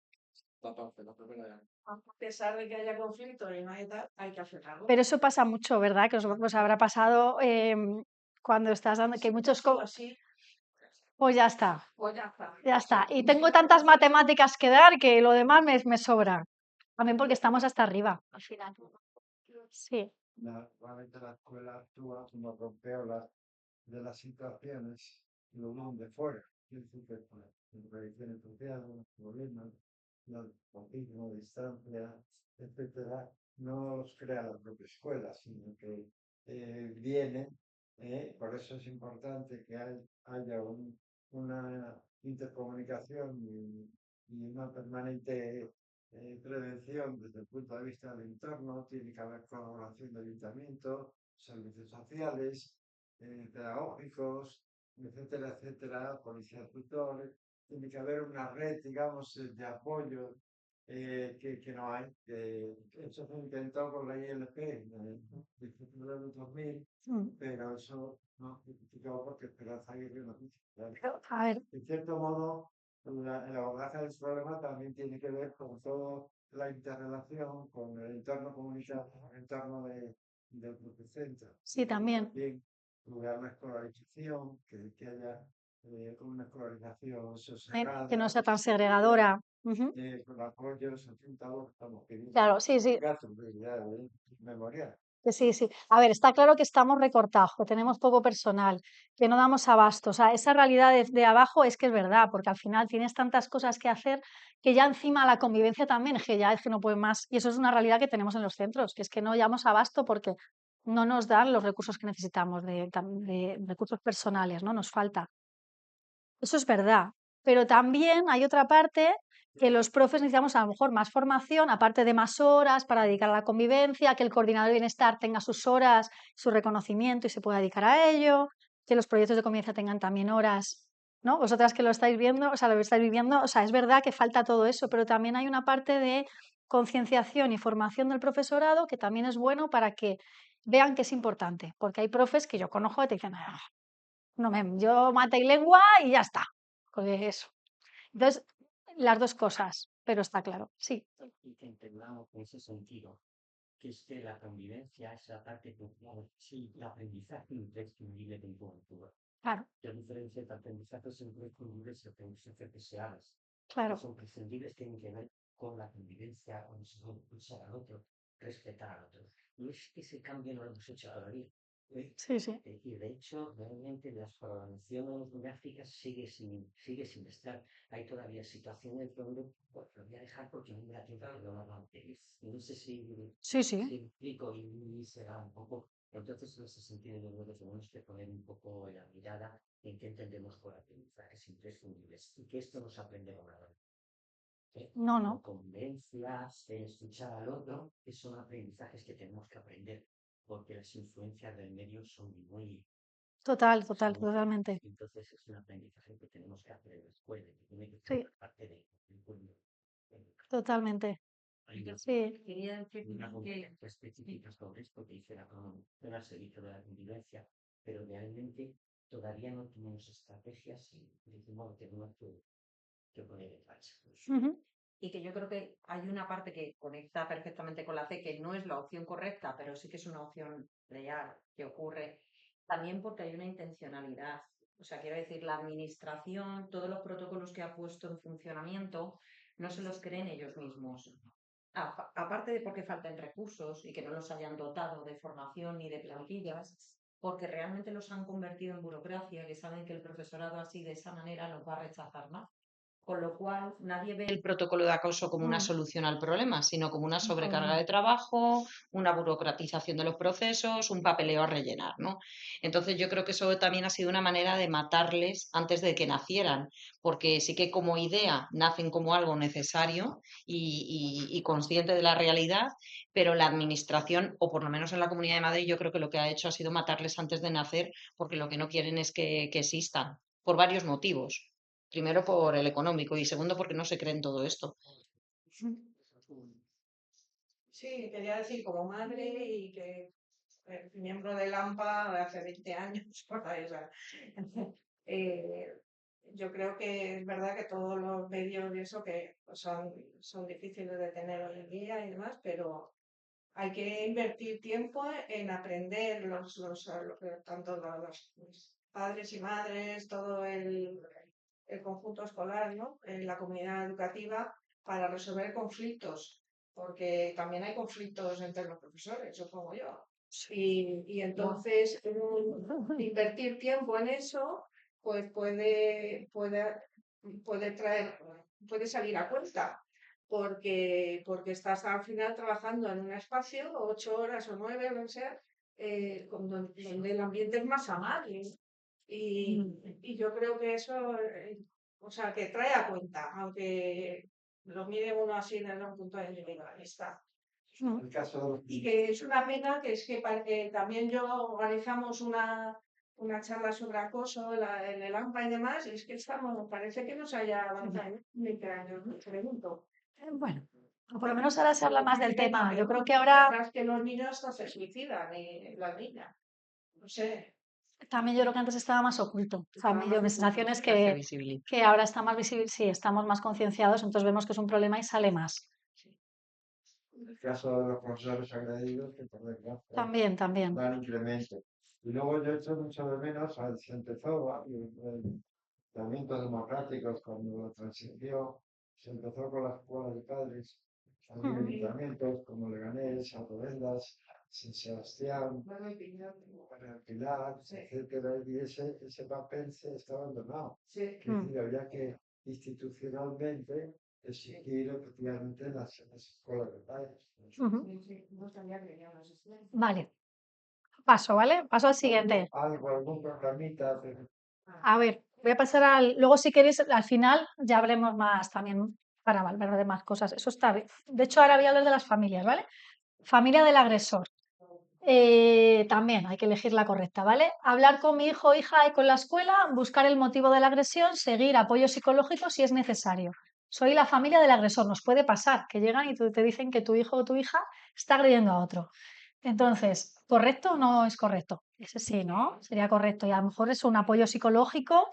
La parte, la primera ya. A pesar de que haya conflicto y no hay tal, hay que hacer algo. Pero eso pasa mucho, ¿verdad? Que os habrá pasado cuando estás dando, que hay muchos... Así, Pues ya está, pues ya está. ya está. Y tengo tantas matemáticas que dar que lo demás me sobra. También porque estamos hasta arriba, al final. Sí, Normalmente la escuela actúa como rompeola de las situaciones y lo vienen de fuera. Quiere decir que las religiones sociales, los problemas, los autismo, distancia, etcétera, no los crea la propia escuela, sino que vienen. Por eso es importante que haya una intercomunicación y una permanente prevención desde el punto de vista del entorno. Tiene que haber colaboración de ayuntamiento, servicios sociales, pedagógicos, etcétera, etcétera, policía tutor. Tiene que haber una red, digamos, de apoyo que no hay. Eso se intentó con la ILP en el 2000, mm, pero eso no justificado porque Esperanza Aguirre no hizo. pero, a ver, En cierto modo, el abordaje del problema también tiene que ver con toda la interrelación con el entorno comunitario, el entorno del propio centro. sí, también. También lograr una escolarización, que haya una escolarización sosegada, Que no sea tan segregadora. Ujú. con apoyos, en fin, todo lo que estamos pidiendo. Claro, sí, sí. Gasto, prioridad, memorial. Que sí, sí. A ver, está claro que estamos recortados, que tenemos poco personal, que no damos abasto. O sea, esa realidad de abajo es que es verdad, porque al final tienes tantas cosas que hacer que ya encima la convivencia también es que ya es que no pueden más. Y eso es una realidad que tenemos en los centros, que es que no damos abasto porque no nos dan los recursos que necesitamos, de recursos personales, ¿no? Nos falta. Eso es verdad. Pero también hay otra parte que los profes necesitamos a lo mejor más formación, aparte de más horas para dedicar a la convivencia, que el coordinador de bienestar tenga sus horas, su reconocimiento y se pueda dedicar a ello, que los proyectos de convivencia tengan también horas, ¿no? Vosotras que lo estáis viendo, o sea, lo estáis viviendo, o sea, es verdad que falta todo eso, pero también hay una parte de concienciación y formación del profesorado que también es bueno para que vean que es importante, porque hay profes que yo conozco que te dicen, "Ah, no yo mate y lengua y ya está". Con eso. Entonces, las dos cosas, pero está claro, sí, Y que entendamos en ese sentido que es que la convivencia es la parte crucial, sí, el aprendizaje imprescindible de juventud. claro, La diferencia entre aprendizajes imprescindibles y aprendizajes deseables. claro. Los imprescindibles tienen que ver con la convivencia, con escuchar al otro, respetar al otro. No es que ese cambio no lo hemos hecho todavía. Sí, sí, Y de hecho, realmente las programaciones gráficas sigue sin estar. Hay todavía situaciones donde pues, lo voy a dejar porque no me da tiempo de lo haga. No sé sí, sí, si explico y será un poco. Entonces, en ese sentido, yo creo que tenemos que poner un poco la mirada en qué entendemos por aprendizajes imprescindibles y que esto nos aprende con la hora. no, La no, convivencia, escuchar al otro, son aprendizajes que tenemos que aprender porque las influencias del medio son muy totalmente. entonces es un aprendizaje que tenemos que hacer en la escuela, que tiene que Sí, formar parte del currículum. totalmente. Hay Sí, Quería decir una que conferencia específica sobre esto que hice en el servicio de la convivencia, pero realmente todavía no tenemos estrategias y decimos que tenemos que poner en marcha. ujú, y que yo creo que hay una parte que conecta perfectamente con la C, que no es la opción correcta, pero sí que es una opción real que ocurre, también porque hay una intencionalidad. O sea, quiero decir, la administración, todos los protocolos que ha puesto en funcionamiento, no se los creen ellos mismos. Aparte de porque faltan recursos y que no los hayan dotado de formación ni de plantillas, porque realmente los han convertido en burocracia, que saben que el profesorado así de esa manera los va a rechazar más. Con lo cual, nadie ve el protocolo de acoso como una mm, solución al problema, sino como una un sobrecarga problema. de trabajo, una burocratización de los procesos, un papeleo a rellenar, ¿no? Entonces, yo creo que eso también ha sido una manera de matarles antes de que nacieran, porque sí que como idea nacen como algo necesario y consciente de la realidad, pero la administración, o por lo menos en la Comunidad de Madrid, yo creo que lo que ha hecho ha sido matarles antes de nacer, porque lo que no quieren es que existan, por varios motivos. Primero por el económico y segundo porque no se creen todo esto. Sí, quería decir como madre y que miembro del AMPA de hace 20 años, por ahí, o sea, eh, yo creo que es verdad que todos los medios y eso que pues, son difíciles de tener hoy en día y demás, pero hay que invertir tiempo en aprender tanto los padres y madres, todo el conjunto escolar, ¿no? En la comunidad educativa para resolver conflictos, porque también hay conflictos entre los profesores, supongo yo. Y entonces invertir tiempo en eso, pues puede salir a cuenta, porque estás al final trabajando en un espacio, 8 horas o 9, o sea, donde el ambiente es más amable. Y yo creo que eso, o sea, que trae a cuenta, aunque lo mire uno así desde un punto de vista individualista. El caso de los Y que es una pena que es que también yo organizamos una charla sobre acoso en el AMPA y demás, y es que parece que no se haya avanzado en 20 años, ¿no? Pregunto. Bueno, o por lo menos ahora se habla más del tema. Yo creo que ahora Mientras que los niños no se suicidan, y las niñas. No sé. también yo creo que antes estaba más oculto. O sea, Estaba mi más sensación es No se visibiliza. que ahora está más visible, sí, estamos más concienciados, entonces vemos que es un problema y sale más. el caso de los profesores agredidos, que por desgracia También. dan incremento. Y luego yo echo mucho de menos, se empezó movimientos democráticos cuando la transición se empezó con la escuela de padres, había ayuntamientos como Leganés, Alcobendas, San Sebastián, Pilar, etcétera, y ese papel se está abandonado. Es decir, había que institucionalmente exigir efectivamente las escuelas de padres. Vale. Paso, ¿vale? Paso al siguiente. Algún programita, A ver, voy a pasar al. Luego, si queréis, al final ya hablemos más también para hablar de más cosas. Eso está bien. De hecho, ahora voy a hablar de las familias, ¿vale? Familia del agresor. También hay que elegir la correcta, ¿vale? Hablar con mi hijo o hija y con la escuela, buscar el motivo de la agresión, seguir apoyo psicológico si es necesario. Soy la familia del agresor. Nos puede pasar que llegan y te dicen que tu hijo o tu hija está agrediendo a otro. Entonces, ¿correcto o no es correcto? Ese sí, ¿no? Sería correcto. Y a lo mejor es un apoyo psicológico,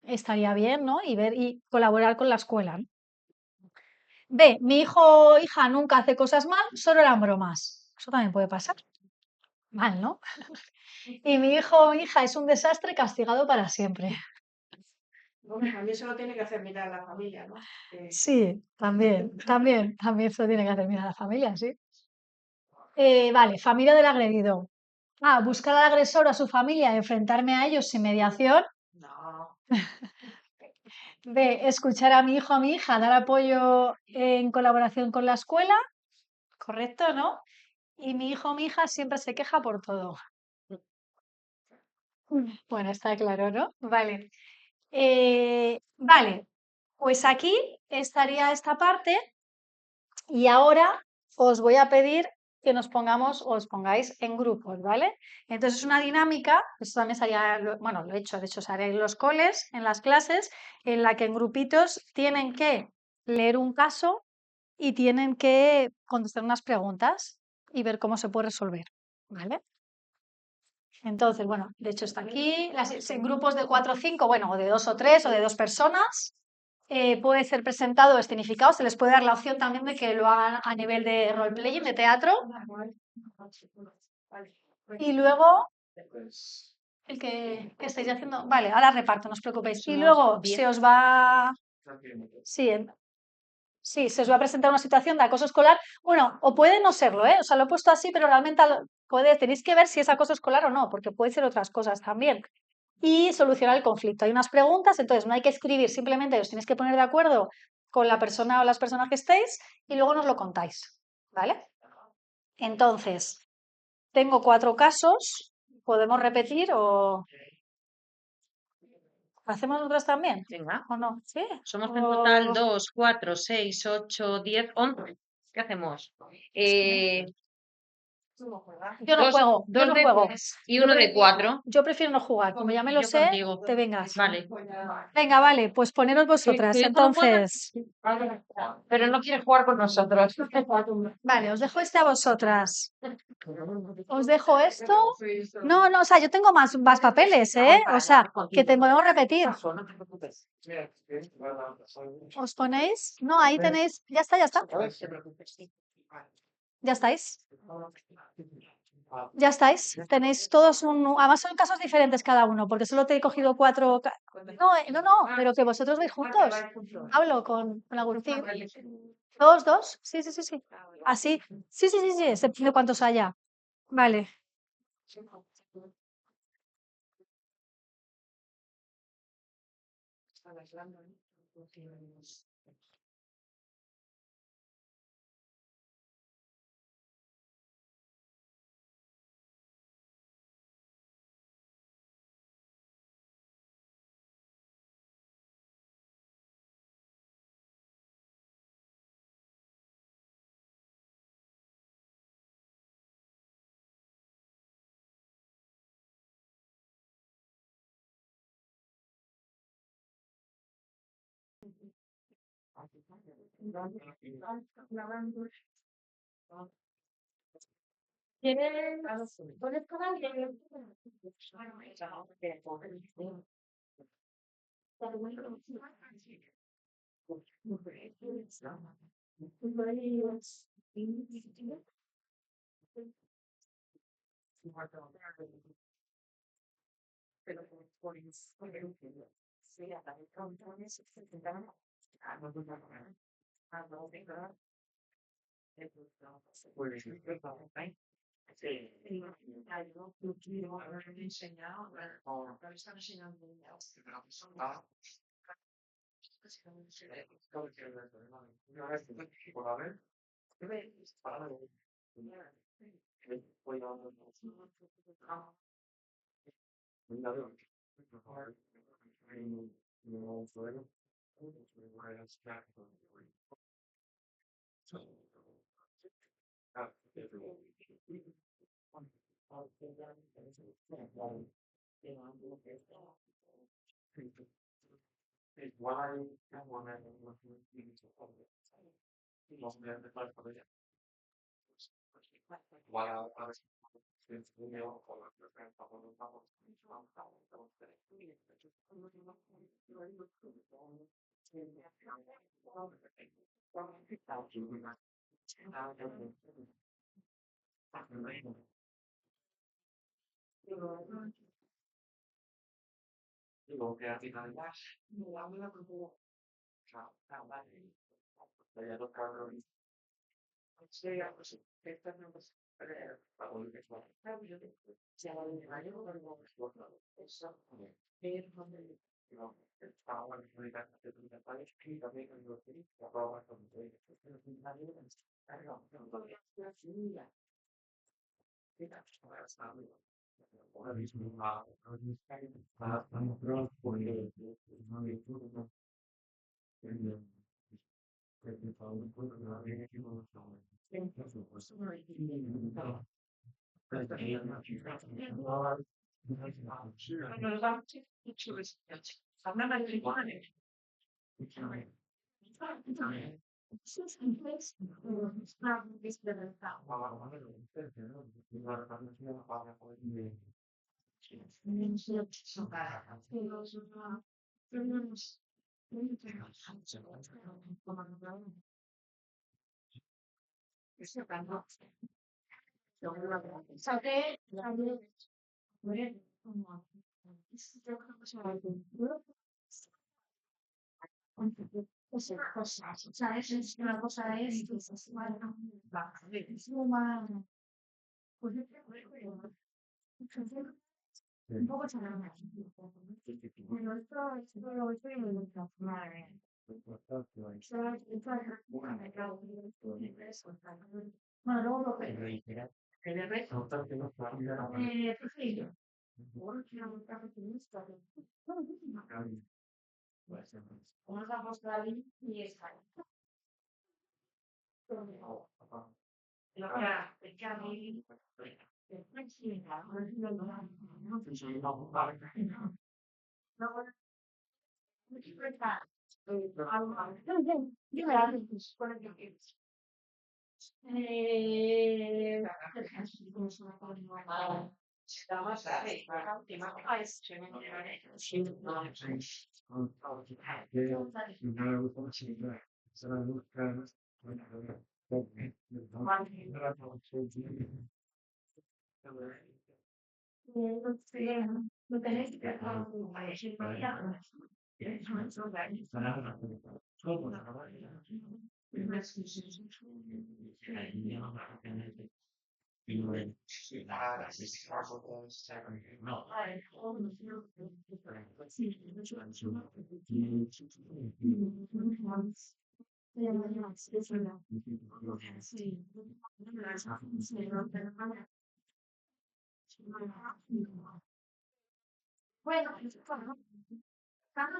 estaría bien, ¿no? Y ver y colaborar con la escuela, ¿no? B, mi hijo o hija nunca hace cosas mal, solo eran bromas. Eso también puede pasar. Mal, ¿no? Y mi hijo o hija es un desastre castigado para siempre. Bueno, a mí eso lo tiene que hacer mirar la familia, ¿no? Sí, también se lo tiene que hacer mirar a la familia, sí. Vale, familia del agredido. A, buscar al agresor o a su familia, enfrentarme a ellos sin mediación. No. B, escuchar a mi hijo o a mi hija, dar apoyo en colaboración con la escuela. Correcto, ¿no? Y mi hijo o mi hija siempre se queja por todo. Bueno, está claro, ¿no? Vale. Vale, pues aquí estaría esta parte y ahora os voy a pedir que nos pongamos o os pongáis en grupos, ¿vale? Entonces es una dinámica, esto también sería, bueno, lo he hecho, de hecho se hará en los coles, en las clases, en la que en grupitos tienen que leer un caso y tienen que contestar unas preguntas y ver cómo se puede resolver, ¿vale? Entonces, bueno, de hecho está aquí, en grupos de 4 o 5, bueno, o de 2 o 3 o de 2 personas, puede ser presentado o escenificado, se les puede dar la opción también de que lo hagan a nivel de role-playing, de teatro. Y luego, el que estáis haciendo, vale, ahora reparto, no os preocupéis. Y Somos luego 10. se os va, sí, se os va a presentar una situación de acoso escolar. Bueno, o puede no serlo, ¿eh? O sea, lo he puesto así, pero realmente tenéis que ver si es acoso escolar o no, porque puede ser otras cosas también. Y solucionar el conflicto. Hay unas preguntas, entonces no hay que escribir, simplemente os tenéis que poner de acuerdo con la persona o las personas que estéis y luego nos lo contáis, ¿vale? Entonces, tengo 4 casos, podemos repetir o hacemos otras también, Venga. ¿o no? ¿Sí? Somos en total 2, 4, 6, 8, 10, 11. ¿Qué hacemos? Yo no Dos, juego, yo dos no de juego. 3 y uno de 4. Yo prefiero no jugar. Como ya me lo Yo sé, contigo. te vengas. Vale. Venga, vale, pues poneros vosotras. ¿Que tú no juegas? Entonces, Pero no quieres jugar con nosotros. vale, os dejo este a vosotras. Os dejo esto. No, no, o sea, yo tengo más papeles, ¿eh? O sea, que te podemos repetir. ¿Os ponéis? No, ahí tenéis. Ya está, ya está. Ya estáis. Ya estáis. Tenéis todos un. Además, son casos diferentes cada uno, porque solo te he cogido 4. No, no, pero que vosotros vais juntos. Hablo con Agustín. ¿Dos? Sí, sí, sí, sí. Así. Sí, sí, sí, sí, de cuántos haya. Vale.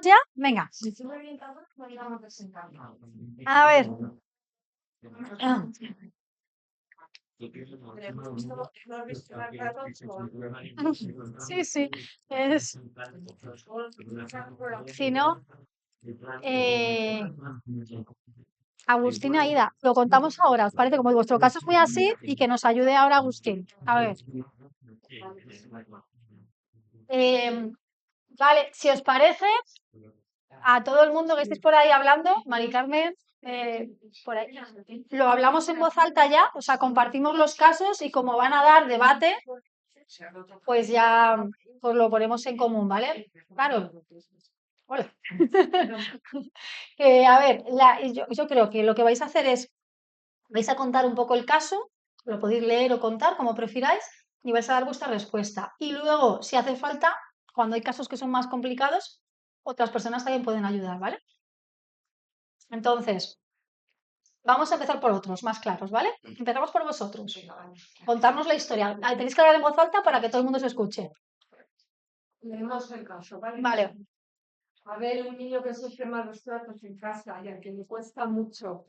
¿Ya? Venga. A ver. Ah, Hemos visto las datos con sí, sí. Es, si no, eh, Agustín Aida, lo contamos ahora, ¿os parece? Como vuestro caso es muy así y que nos ayude ahora Agustín. A ver. Vale, si os parece, a todo el mundo que estéis por ahí hablando, Mari Carmen, por ahí, lo hablamos en voz alta ya, o sea, compartimos los casos y como van a dar debate, pues ya pues lo ponemos en común, ¿vale? Claro. Hola. A ver, yo creo que lo que vais a hacer es, vais a contar un poco el caso, lo podéis leer o contar, como prefiráis, y vais a dar vuestra respuesta. Y luego, si hace falta, cuando hay casos que son más complicados, otras personas también pueden ayudar, ¿vale? Entonces, vamos a empezar por otros, más claros, ¿vale? Empezamos por vosotros. Contarnos la historia. Tenéis que hablar en voz alta para que todo el mundo se escuche. Leemos el caso, ¿vale? Vale. A ver, un niño que sufre malos tratos en casa y al que le cuesta mucho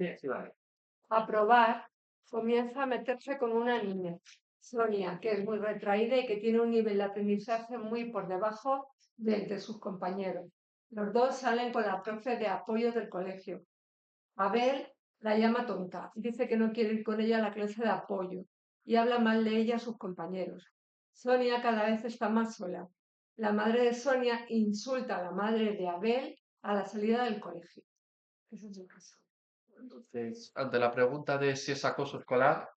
aprobar, comienza a meterse con una niña, Sonia, que es muy retraída y que tiene un nivel de aprendizaje muy por debajo del de sus compañeros. Los dos salen con la profe de apoyo del colegio. Abel la llama tonta, dice que no quiere ir con ella a la clase de apoyo y habla mal de ella a sus compañeros. Sonia cada vez está más sola. La madre de Sonia insulta a la madre de Abel a la salida del colegio. Ese es el caso. Entonces, ante la pregunta de si es acoso escolar,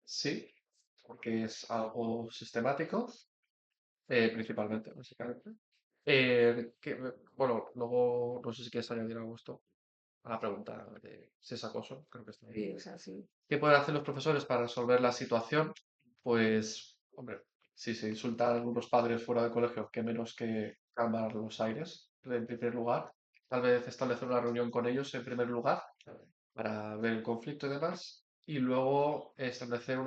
sí, porque es algo sistemático, principalmente, básicamente. Bueno, luego no sé si quieres añadir algo a esto, a la pregunta de si es acoso, creo que está bien. Sí, o sea, sí. ¿Qué pueden hacer los profesores para resolver la situación? Pues, hombre, si se insultan a algunos padres fuera del colegio, qué menos que calmar los aires, en primer lugar. Tal vez establecer una reunión con ellos en primer lugar para ver el conflicto y demás. Y luego establecer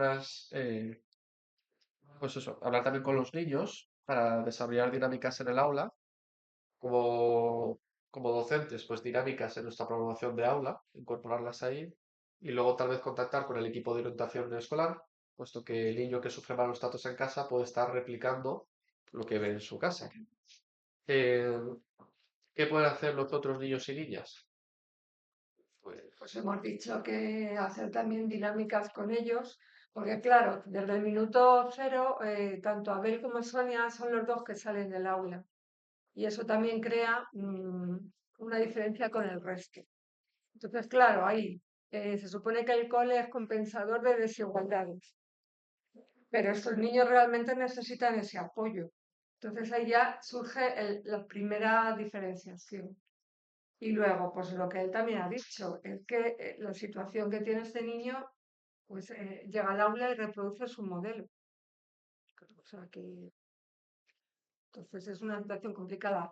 pues eso, hablar también con los niños para desarrollar dinámicas en el aula como, como docentes, pues dinámicas en nuestra programación de aula, incorporarlas ahí y luego tal vez contactar con el equipo de orientación escolar, puesto que el niño que sufre malos tratos en casa puede estar replicando lo que ve en su casa. Eh, ¿Qué pueden hacer los otros niños y niñas? Pues hemos dicho que hacer también dinámicas con ellos, porque claro, desde el minuto cero, tanto Abel como Sonia son los dos que salen del aula. Y eso también crea una diferencia con el resto. Entonces, claro, ahí se supone que el cole es compensador de desigualdades, pero estos niños realmente necesitan ese apoyo. Entonces ahí ya surge la primera diferenciación. Y luego, pues lo que él también ha dicho, es que la situación que tiene este niño, pues llega al aula y reproduce su modelo. O sea que, entonces es una situación complicada.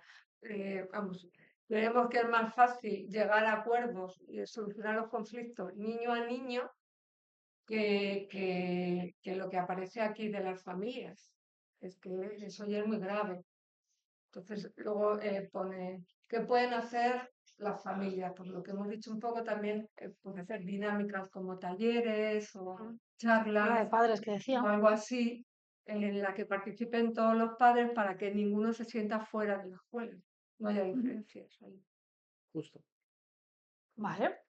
Vamos, creemos que es más fácil llegar a acuerdos y solucionar los conflictos niño a niño que lo que aparece aquí de las familias. Es que eso ya es muy grave. Entonces, luego pone ¿Qué pueden hacer las familias? Por lo que hemos dicho un poco también, pueden hacer dinámicas como talleres o Habla de charlas padres que decía. o algo así, en la que participen todos los padres para que ninguno se sienta fuera de la escuela. No haya diferencias ahí. Justo. Vale.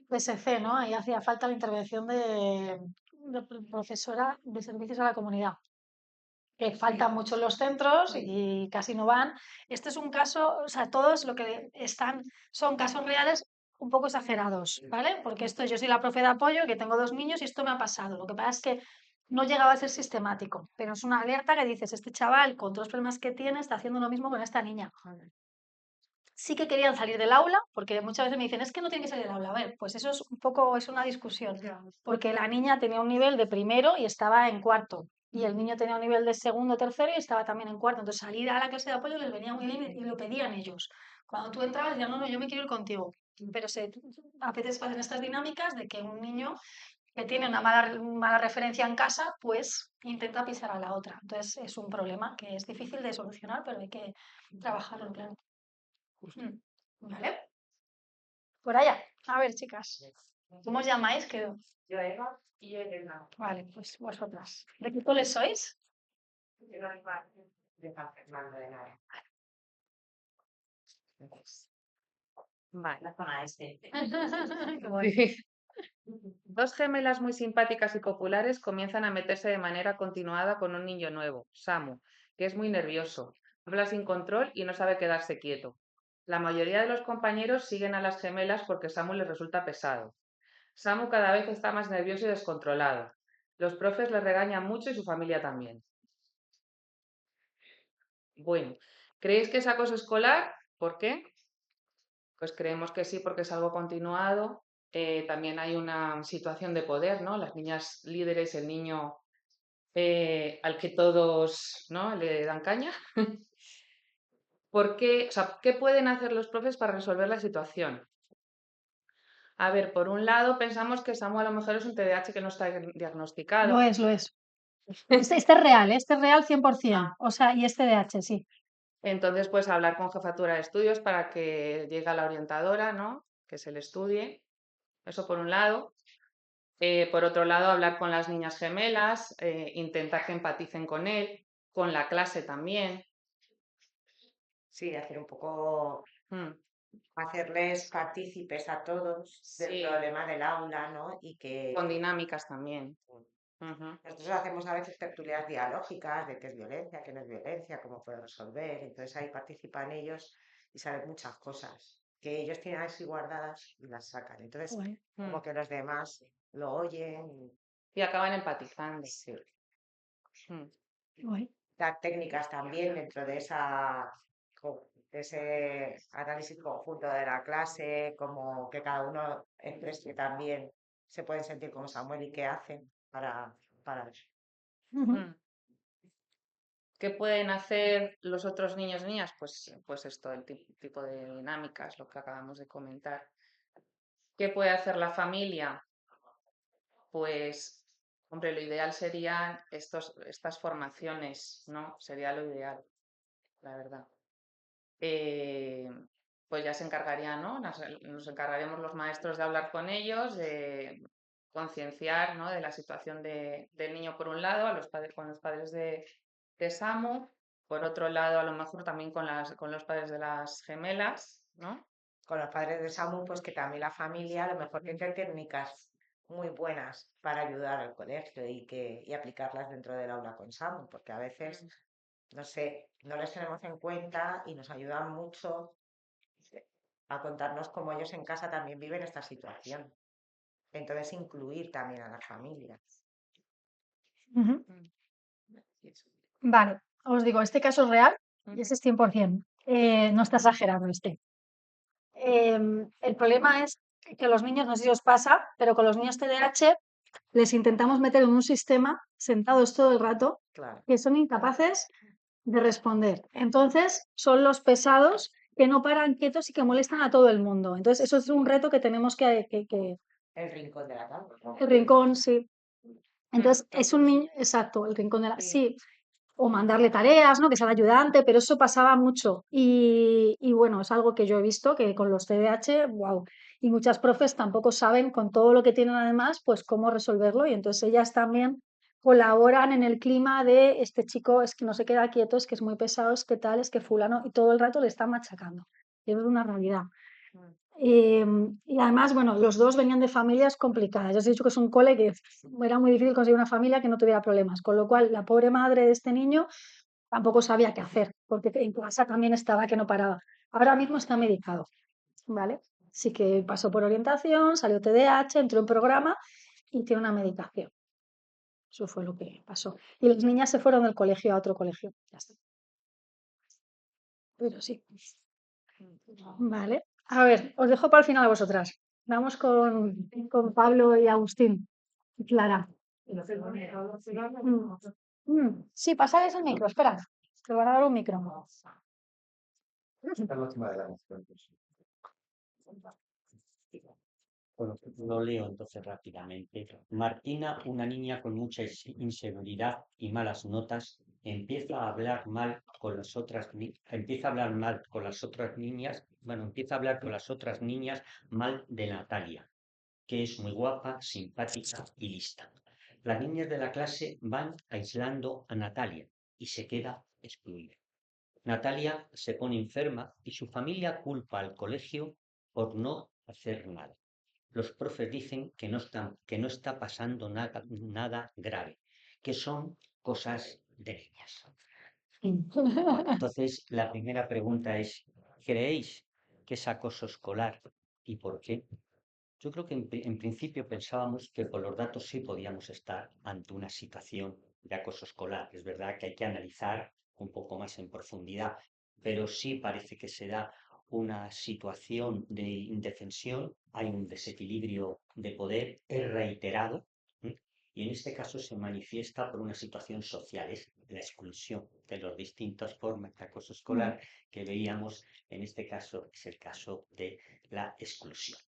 PSC, ¿no? Ahí hacía falta la intervención de profesora de servicios a la comunidad, que faltan mucho en los centros y casi no van. Este es un caso, o sea, todos lo que están son casos reales un poco exagerados, ¿vale? Porque esto, yo soy la profe de apoyo, que tengo 2 niños y esto me ha pasado. Lo que pasa es que no llegaba a ser sistemático, pero es una alerta que dices, este chaval, con todos los problemas que tiene, está haciendo lo mismo con esta niña. Sí que querían salir del aula, porque muchas veces me dicen, es que no tiene que salir del aula. A ver, pues eso es un poco, es una discusión, porque la niña tenía un nivel de primero y estaba en cuarto, y el niño tenía un nivel de segundo, tercero y estaba también en cuarto. Entonces salir a la clase de apoyo les venía muy bien y lo pedían ellos. Cuando tú entrabas, decían, no, no, yo me quiero ir contigo. Pero a veces pasan estas dinámicas de que un niño que tiene una mala referencia en casa, pues intenta pisar a la otra. Entonces es un problema que es difícil de solucionar, pero hay que trabajarlo, claro. ¿Vale? Por allá. A ver, chicas. ¿Cómo os llamáis? Que... Yo Eva y yo Elena. Vale, pues vosotras. ¿De qué cole sois? Yo no iba de San Fernando de Nara. Vale. La zona este. Qué bueno. Dos gemelas muy simpáticas y populares comienzan a meterse de manera continuada con un niño nuevo, Samu, que es muy nervioso, habla sin control y no sabe quedarse quieto. La mayoría de los compañeros siguen a las gemelas porque Samu les resulta pesado. Samu cada vez está más nervioso y descontrolado. Los profes le regañan mucho y su familia también. Bueno, ¿creéis que es acoso escolar? ¿Por qué? Pues creemos que sí, porque es algo continuado. También hay una situación de poder, ¿no? Las niñas líderes, el niño al que todos, ¿no?, le dan caña. ¿Por qué? O sea, ¿qué pueden hacer los profes para resolver la situación? A ver, por un lado, pensamos que Samu a lo mejor es un TDAH que no está diagnosticado. Lo es, lo es. Este es real 100%. O sea, y este DH, sí. Entonces, pues hablar con jefatura de estudios para que llegue a la orientadora, ¿no?, que se le estudie. Eso por un lado. Por otro lado, hablar con las niñas gemelas, intentar que empaticen con él, con la clase también. Sí, hacer un poco, Mm, hacerles partícipes a todos del Sí. problema del aula, ¿no? Y que Con dinámicas también. Ujú. nosotros hacemos a veces tertulias dialógicas de qué es violencia, qué no es violencia, cómo puede resolver. Entonces ahí participan ellos y saben muchas cosas que ellos tienen así guardadas y las sacan. Entonces, Guay. como que los demás lo oyen Y acaban empatizando. sí. Mm. Guay. Dar técnicas también dentro de de ese análisis conjunto de la clase, como que cada uno exprese también, se pueden sentir como Samuel y qué hacen para eso. Ujú. Mm. ¿Qué pueden hacer los otros niños y niñas? Pues esto, el tipo de dinámicas, lo que acabamos de comentar. ¿Qué puede hacer la familia? Pues, hombre, lo ideal serían estas formaciones, ¿no? Sería lo ideal, la verdad. Pues ya se encargarían, ¿no? Nos encargaríamos los maestros de hablar con ellos, de concienciar, ¿no?, de la situación del niño por un lado, con los padres de Samu, por otro lado, a lo mejor también con los padres de las gemelas, ¿no? Con los padres de Samu, pues que también la familia a lo mejor tiene técnicas muy buenas para ayudar al colegio y aplicarlas dentro del aula con Samu, porque a veces, no sé, no les tenemos en cuenta y nos ayudan mucho a contarnos cómo ellos en casa también viven esta situación. Entonces, incluir también a las familias. Ujú. Y eso. Vale, os digo, este caso es real y Ujú. ese es 100%. No está exagerado este. El problema es que a los niños, no sé si os pasa, pero con los niños TDAH les intentamos meter en un sistema sentados todo el rato Claro. que son incapaces de responder. Entonces, son los pesados que no paran quietos y que molestan a todo el mundo. Entonces, eso es un reto que tenemos que El rincón de la tabla. el rincón, sí. Entonces, es un niño, exacto, el rincón de la... Sí. Sí, o mandarle tareas, ¿no? Que sea el ayudante, pero eso pasaba mucho. Y bueno, es algo que yo he visto que con los TDAH, wow. Y muchas profes tampoco saben con todo lo que tienen además, pues cómo resolverlo. Y entonces ellas también colaboran en el clima de este chico es que no se queda quieto, es que es muy pesado, es que tal, es que fulano, y todo el rato le está machacando. Y eso es una realidad. Y además, bueno, los dos venían de familias complicadas. Ya os he dicho que es un cole que era muy difícil conseguir una familia que no tuviera problemas, con lo cual la pobre madre de este niño tampoco sabía qué hacer, porque en casa también estaba que no paraba. Ahora mismo está medicado, ¿vale? Sí que pasó por orientación, salió TDAH, entró en programa y tiene una medicación. Eso fue lo que pasó. Y las niñas se fueron del colegio a otro colegio. Ya está. Pero sí. Vale. A ver, os dejo para el final a vosotras. Vamos con Pablo y Agustín y Clara. Sí, pasarles el micro, espera. Te van a dar un micro. Esta es la última de la moción, pues. Bueno, lo leo entonces rápidamente. Martina, una niña con mucha inseguridad y malas notas, empieza a hablar mal con las otras empieza a hablar mal con las otras niñas, bueno, empieza a hablar con las otras niñas mal de Natalia, que es muy guapa, simpática y lista. Las niñas de la clase van aislando a Natalia y se queda excluida. Natalia se pone enferma y su familia culpa al colegio por no hacer nada. Los profes dicen que no está pasando nada grave, que son cosas de niñas. Entonces, la primera pregunta es, ¿creéis que es acoso escolar y por qué? Yo creo que en principio pensábamos que por los datos sí podíamos estar ante una situación de acoso escolar. Es verdad que hay que analizar un poco más en profundidad, pero sí parece que se da una situación de indefensión, hay un desequilibrio de poder, es reiterado, ¿m? Y en este caso se manifiesta por una situación social, es la exclusión de las distintas formas de acoso escolar que veíamos, en este caso es el caso de la exclusión.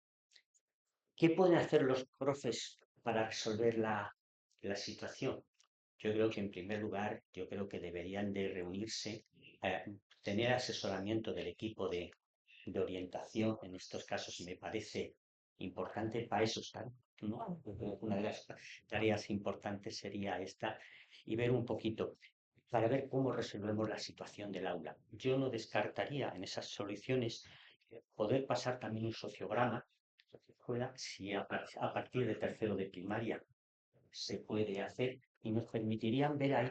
¿Qué pueden hacer los profes para resolver la situación? Yo creo que en primer lugar, yo creo que deberían de reunirse, tener asesoramiento del equipo de orientación en estos casos me parece importante, para eso están, ¿no? Yo creo que una de las tareas importantes sería esta y ver un poquito para ver cómo resolvemos la situación del aula. Yo no descartaría en esas soluciones poder pasar también un sociograma si a partir de tercero de primaria se puede hacer y nos permitirían ver ahí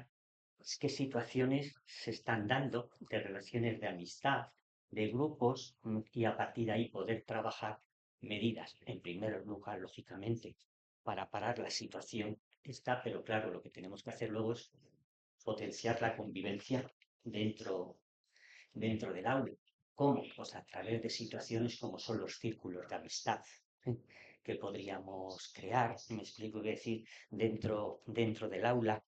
qué situaciones se están dando de relaciones de amistad, de grupos y a partir de ahí poder trabajar medidas, en primer lugar, lógicamente, para parar la situación está, pero claro, lo que tenemos que hacer luego es potenciar la convivencia dentro del aula. ¿Cómo? Pues a través de situaciones como son los círculos de amistad que podríamos crear, me explico qué decir, dentro del aula.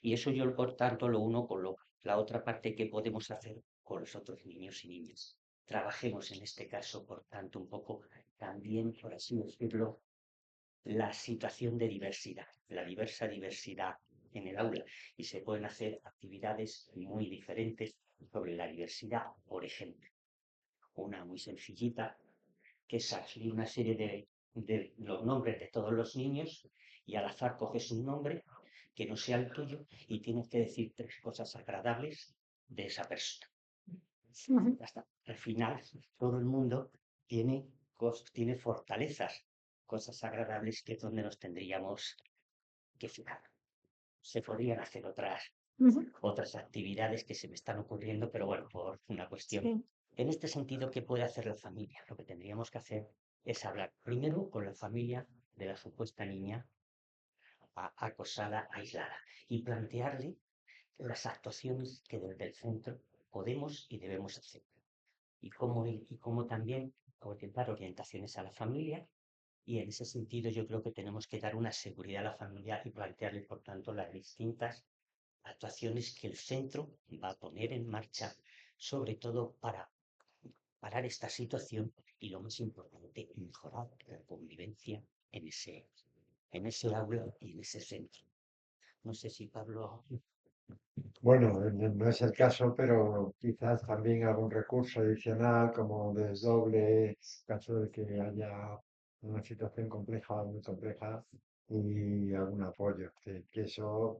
Y eso yo, por tanto, lo uno con la otra parte que podemos hacer con los otros niños y niñas. Trabajemos en este caso, por tanto, un poco también, por así decirlo, la situación de diversidad, la diversidad en el aula. Y se pueden hacer actividades muy diferentes sobre la diversidad, por ejemplo. Una muy sencillita, que es salir una serie de los nombres de todos los niños y al azar coges un nombre que no sea el tuyo y tienes que decir 3 cosas agradables de esa persona. Ya está. Al final, todo el mundo tiene fortalezas, cosas agradables que es donde nos tendríamos que fijar. Se podrían hacer otras actividades que se me están ocurriendo, pero bueno, por una cuestión. Sí. En este sentido, ¿qué puede hacer la familia? Lo que tendríamos que hacer es hablar primero con la familia de la supuesta niña acosada, aislada, y plantearle las actuaciones que desde el centro podemos y debemos hacer. Y cómo también dar orientaciones a la familia. Y en ese sentido yo creo que tenemos que dar una seguridad a la familia y plantearle, por tanto, las distintas actuaciones que el centro va a poner en marcha, sobre todo para parar esta situación y, lo más importante, mejorar la convivencia en ese aula y en ese centro. No sé si Pablo Bueno, no es el caso, pero quizás también algún recurso adicional como desdoble, en caso de que haya una situación compleja o muy compleja y algún apoyo. Que eso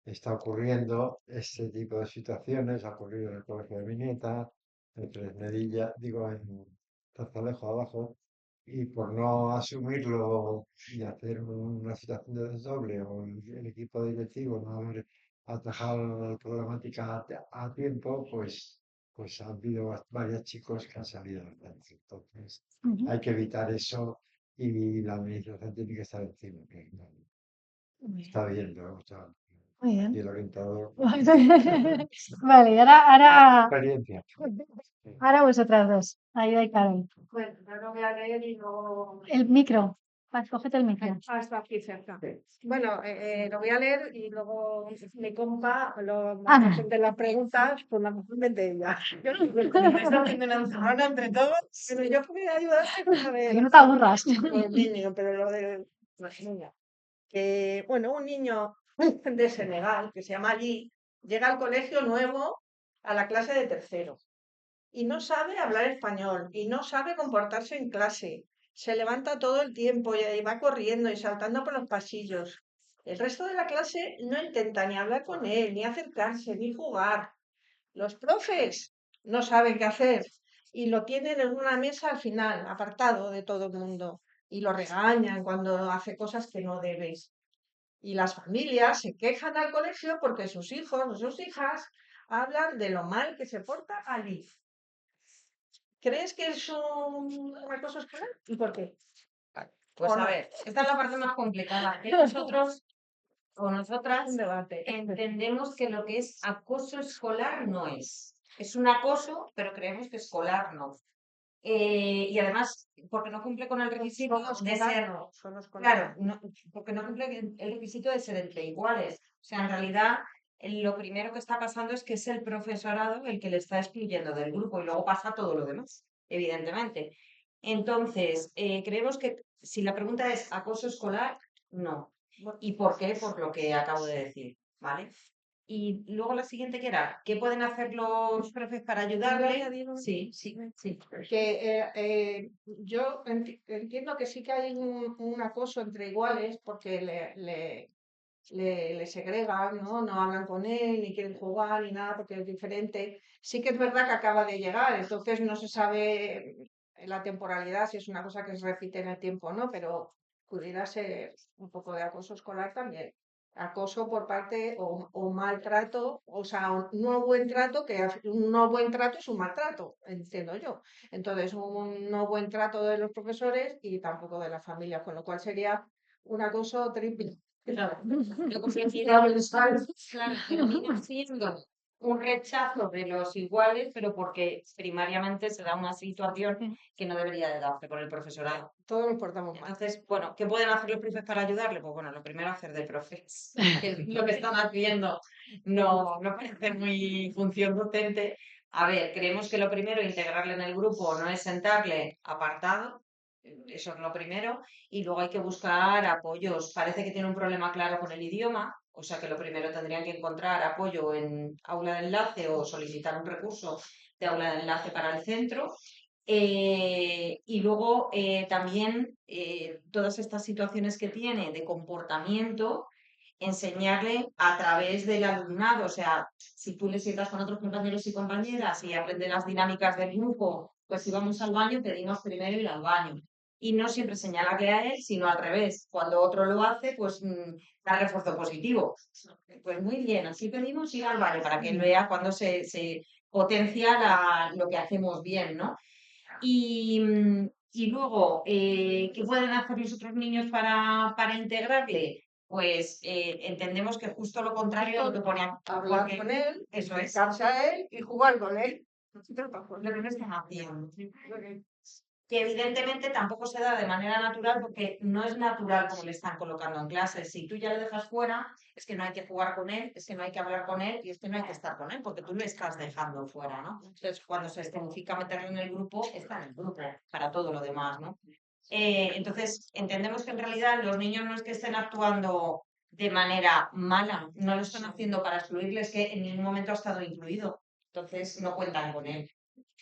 está ocurriendo, este tipo de situaciones ha ocurrido en el colegio de mi nieta, en Fresnedilla, digo, en Tarzalejo abajo, y por no asumirlo y hacer una situación de desdoble o el equipo directivo no haber atajar la problemática a tiempo, pues ha habido varios chicos que han salido adelante. Entonces, Ujú. hay que evitar eso y la administración tiene que estar encima. Que Muy está bien. viendo, o sea, Muy y bien. el orientador, Vale, y ahora, experiencia. ahora vosotras dos. Ahí hay Carol. Bueno, yo lo voy a leer y luego. El micro. Cógete el micro. Ah, está aquí cerca. Bueno, lo voy a leer y luego mi compa lo Ana. hacen de las preguntas, fundamentalmente ella. Yo no me está haciendo una encerrona entre todos, pero yo podría ayudarte con la Que de no te aburras. los niños, pero lo de las niñas. Que, bueno, un niño de Senegal que se llama Ali llega al colegio nuevo a la clase de tercero y no sabe hablar español y no sabe comportarse en clase. Se levanta todo el tiempo y ahí va corriendo y saltando por los pasillos. El resto de la clase no intenta ni hablar con él, ni acercarse, ni jugar. Los profes no saben qué hacer y lo tienen en una mesa al final, apartado de todo el mundo, y lo regañan cuando hace cosas que no debes. Y las familias se quejan al colegio porque sus hijos o sus hijas hablan de lo mal que se porta Ali. ¿Crees que es un acoso escolar? ¿Y por qué? Pues ¿O a no? ver, esta es la parte más complicada. Que nosotros o nosotras Un debate. entendemos que lo que es acoso escolar no es. Es un acoso, pero creemos que escolar no. Y además, porque no cumple con el requisito Solo de escolar ser, no, solo escolar claro, porque no cumple el requisito de ser entre iguales. O sea, en realidad, lo primero que está pasando es que es el profesorado el que le está excluyendo del grupo y luego pasa todo lo demás, evidentemente. Entonces, creemos que si la pregunta es acoso escolar, no. no. ¿Y por qué? Por lo que acabo de decir, ¿vale? Y luego la siguiente que era, ¿qué pueden hacer los profes para ayudarle? Sí, sí, sí. Que yo entiendo que sí que hay un acoso entre iguales porque le segregan, ¿no? No hablan con él, ni quieren jugar, ni nada, porque es diferente. Sí que es verdad que acaba de llegar, entonces no se sabe la temporalidad, si es una cosa que se repite en el tiempo o no, pero pudiera ser un poco de acoso escolar también. Acoso por parte o maltrato, o sea, un no buen trato, que un no buen trato es un maltrato, entiendo yo. Entonces, un no buen trato de los profesores y tampoco de la familia, con lo cual sería un acoso triple. Claro, lo complejidad claro, termina siendo un rechazo de los iguales, pero porque primariamente se da una situación que no debería de darse por el profesorado. Todos nos portamos mal. Entonces, bueno, ¿qué pueden hacer los profes para ayudarle? Pues bueno, lo primero hacer de profes, que es lo que están haciendo no parece muy función docente. A ver, creemos que lo primero, integrarle en el grupo, no es sentarle apartado, eso es lo primero, y luego hay que buscar apoyos. Parece que tiene un problema claro con el idioma, o sea que lo primero tendrían que encontrar apoyo en aula de enlace o solicitar un recurso de aula de enlace para el centro. Y luego también todas estas situaciones que tiene de comportamiento, enseñarle a través del alumnado. O sea, si tú le sientas con otros compañeros y compañeras y aprende las dinámicas del grupo, pues si vamos al baño, pedimos primero ir al baño. Y no siempre señalarle a él, sino al revés. Cuando otro lo hace, pues da refuerzo positivo. Pues muy bien, así pedimos ir al baño para que él vea cuando se potencia lo que hacemos bien, ¿no? Y luego, ¿qué pueden hacer los otros niños para integrarle? Pues entendemos que justo lo contrario a lo que ponían. Hablar con él, Eso es. acercarse a él y jugar con él. Lo que no están haciendo. Que evidentemente tampoco se da de manera natural porque no es natural como le están colocando en clase. Si tú ya le dejas fuera, es que no hay que jugar con él, es que no hay que hablar con él y es que no hay que estar con él porque tú le estás dejando fuera, ¿no? Entonces, cuando se escenifica meterlo en el grupo, está en el grupo para todo lo demás, ¿no? Entonces, entendemos que en realidad los niños no es que estén actuando de manera mala, no lo están haciendo para excluirles, que en ningún momento ha estado incluido, entonces no cuentan con él.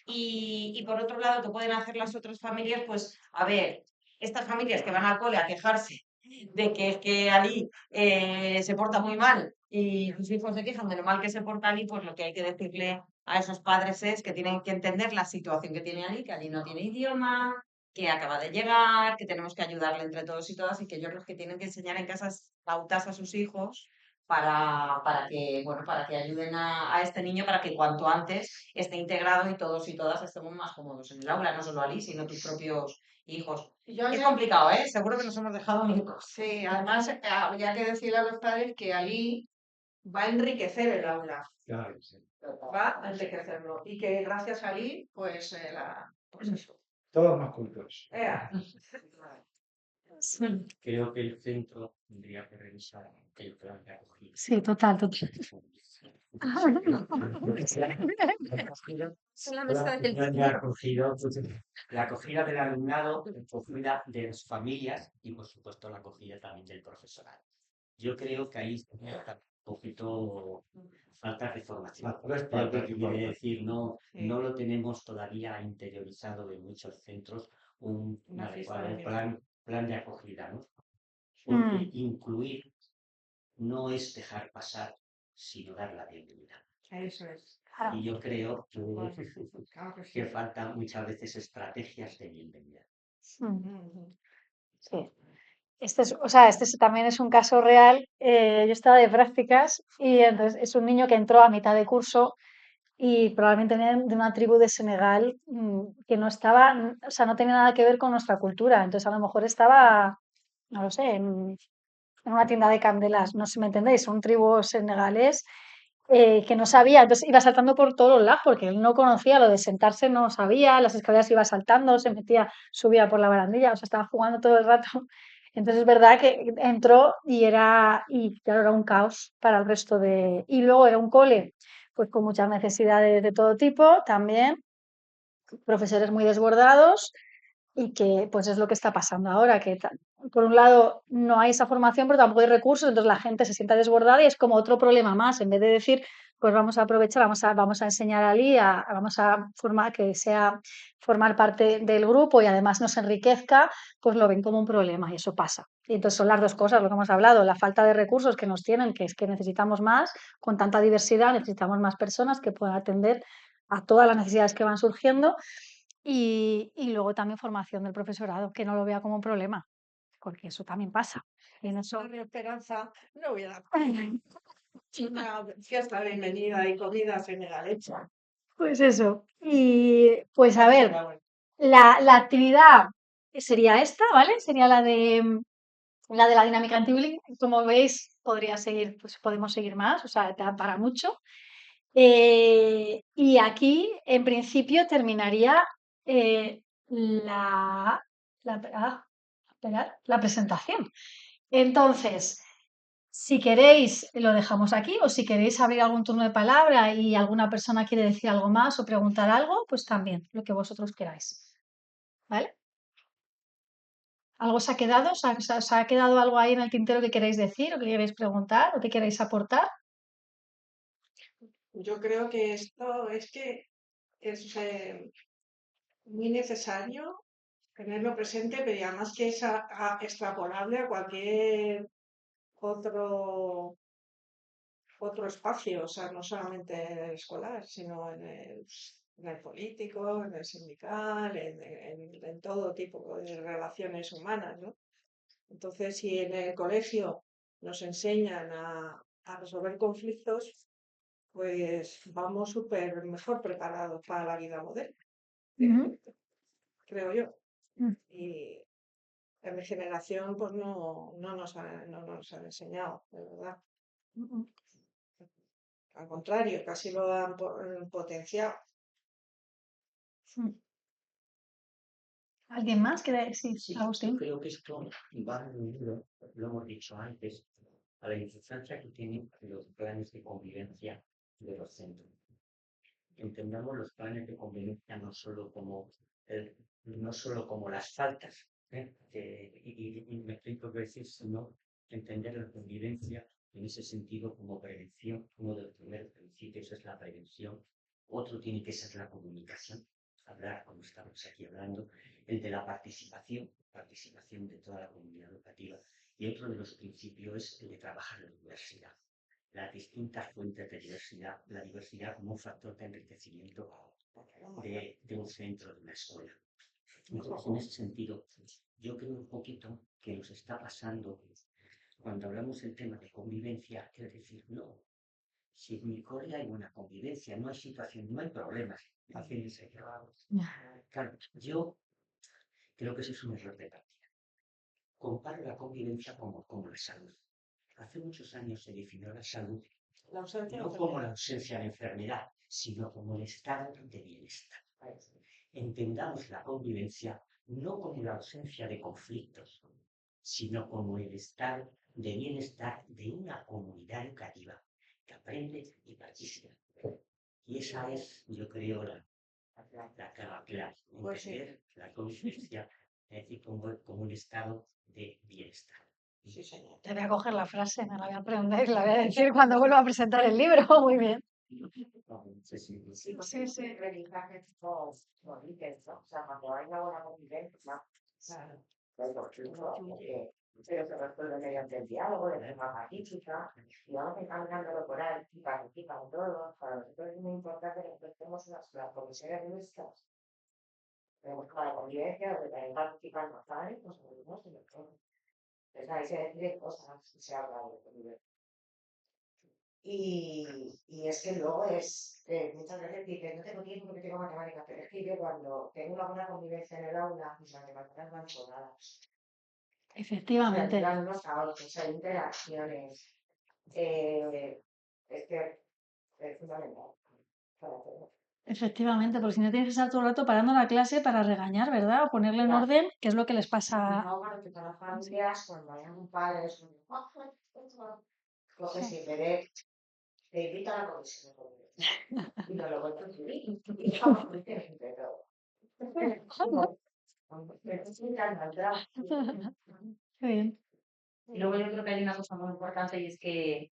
Y por otro lado, ¿qué pueden hacer las otras familias? Pues, a ver, estas familias que van al cole a quejarse de que es que Ali se porta muy mal y sus hijos se quejan de lo mal que se porta Ali, pues lo que hay que decirle a esos padres es que tienen que entender la situación que tiene Ali, que Ali no tiene idioma, que acaba de llegar, que tenemos que ayudarle entre todos y todas y que ellos los que tienen que enseñar en casa es pautas a sus hijos para que, bueno, para que ayuden a este niño para que cuanto antes esté integrado y todos y todas estemos más cómodos en el aula, no solo Ali, sino tus propios hijos. Yo Es añado- complicado, ¿eh? Seguro que nos hemos dejado amigos. sí, además habría que decirle a los padres que Ali va a enriquecer el aula, Claro, sí. va a enriquecerlo y que gracias a Ali, pues, pues eso. Todos más cultos. Ea. Creo que el centro tendría que revisar el plan de acogida. Sí, total, total. La acogida del alumnado, la acogida de las familias y, por supuesto, la acogida también del profesorado. Yo creo que ahí está un poquito falta de formación. Las tres Lo que partes quiere importantes. decir, no Sí. lo tenemos todavía interiorizado en muchos centros un Una fiesta adecuado de plan de acogida, ¿no? Porque Mm, incluir no es dejar pasar, sino dar la bienvenida. Eso es. claro. Y yo creo Claro que sí. que faltan muchas veces estrategias de bienvenida. Mm, Ujú. sí. O sea, también es un caso real. Yo estaba de prácticas y entonces es un niño que entró a mitad de curso y probablemente venía de una tribu de Senegal que no estaba, o sea, no tenía nada que ver con nuestra cultura. Entonces a lo mejor estaba, no lo sé, en una tienda de candelas, no sé si me entendéis, son tribus senegales que no sabía, entonces iba saltando por todos los lados porque él no conocía lo de sentarse, no sabía, las escaleras iba saltando, se metía, subía por la barandilla, o sea, estaba jugando todo el rato. Entonces es verdad que entró y claro, era un caos para el resto y luego era un cole, pues con muchas necesidades de todo tipo también, profesores muy desbordados y que pues es lo que está pasando ahora, que por un lado no hay esa formación, pero tampoco hay recursos, entonces la gente se sienta desbordada y es como otro problema más, en vez de decir, pues vamos a aprovechar, vamos a enseñar a Ali, vamos a formar que sea formar parte del grupo y además nos enriquezca, pues lo ven como un problema y eso pasa. Y entonces son las dos cosas, lo que hemos hablado, la falta de recursos que nos tienen, que es que necesitamos más, con tanta diversidad necesitamos más personas que puedan atender a todas las necesidades que van surgiendo y luego también formación del profesorado, que no lo vea como un problema, porque eso también pasa. Y en eso, Barrio Esperanza, no voy a dar una fiesta de bienvenida y comida senegalecha. pues eso. Y pues a ver, Bueno, la actividad sería esta, ¿vale? Sería la de la dinámica anti-bullying. Como veis, podría seguir, pues podemos seguir más, o sea, da para mucho. Y aquí, en principio, terminaría eh, la, esperad, la presentación. Entonces, si queréis, lo dejamos aquí, o si queréis abrir algún turno de palabra y alguna persona quiere decir algo más o preguntar algo, pues también, lo que vosotros queráis. ¿Vale? ¿Algo se ha quedado? ¿Se ha quedado algo ahí en el tintero que queréis decir o que queréis preguntar o que queréis aportar? yo creo que esto es que es muy necesario tenerlo presente, pero además que es extrapolable a cualquier otro espacio, o sea, no solamente en el escolar, sino en el político, en el sindical, en todo tipo de relaciones humanas, ¿no? Entonces, si en el colegio nos enseñan a resolver conflictos, pues vamos súper mejor preparados para la vida moderna, Ujú. creo yo. Mm. Y en mi generación, pues no nos han enseñado, de verdad. Mm. Al contrario, casi lo han potenciado. Mm. ¿Alguien más quiere decir? Sí, Agustín. yo creo que esto va unido, lo hemos dicho antes, a la importancia que tienen los planes de convivencia de los centros. Entendamos los planes de convivencia no solo como las faltas, ¿eh? Y me explico qué decir, sino entender la convivencia en ese sentido como prevención. Uno de los primeros principios es la prevención, otro tiene que ser la comunicación, hablar como estamos aquí hablando, el de la participación de toda la comunidad educativa, y otro de los principios es el de trabajar la diversidad, las distintas fuentes de diversidad, la diversidad como un factor de enriquecimiento de un centro, de una escuela. Entonces, en ese sentido, yo creo un poquito que nos está pasando cuando hablamos del tema de convivencia, es decir, no, si en mi cole hay buena convivencia, no hay situación, no hay problemas, fíjense. Claro, yo creo que eso es un error de partida. Comparo la convivencia como la salud. Hace muchos años se definió la salud La ausencia de no como la enfermedad. ausencia de enfermedad, sino como el estado de bienestar. Entendamos la convivencia no como la ausencia de conflictos, sino como el estado de bienestar de una comunidad educativa que aprende y participa. Y esa es, yo creo, la clave. Pues sí, Entender la convivencia, es decir, como un estado de bienestar. sí, señor. Te voy a coger la frase, me la voy a aprender y la voy a decir cuando vuelva a presentar el libro. Muy bien. Sí. Sí, porque Sí, sí. el aprendizaje es como dices, ¿no? O sea, cuando hay una buena convivencia, Claro. pero se resuelve mediante el diálogo, de forma pacífica, y vamos encaminándolo por ahí, y participan todos. Para nosotros es muy importante que empecemos las comisiones nuestras. Tenemos toda la convivencia, donde también participan los padres, los alumnos y los jóvenes. Entonces ahí se deciden cosas y se habla de convivencia. Y es que luego muchas veces dices, no tengo tiempo porque tengo matemáticas, pero es que yo cuando tengo una buena convivencia en el aula, mis matemáticas van sobradas. Efectivamente. Hay unos a otros, hay interacciones. Es que es fundamental para todo. Efectivamente, porque si no tienes que estar todo el rato parando la clase para regañar, ¿verdad? O ponerle en Claro. orden, que es lo que les Y pasa. no, para que para las familias, cuando hay un padre, es un coges y en vez de te invito a la comisión de convivencia. Y no lo vuelvo a subir. Y vamos a hacer entre todos. Qué bien. Y luego yo creo que hay una cosa muy importante y es que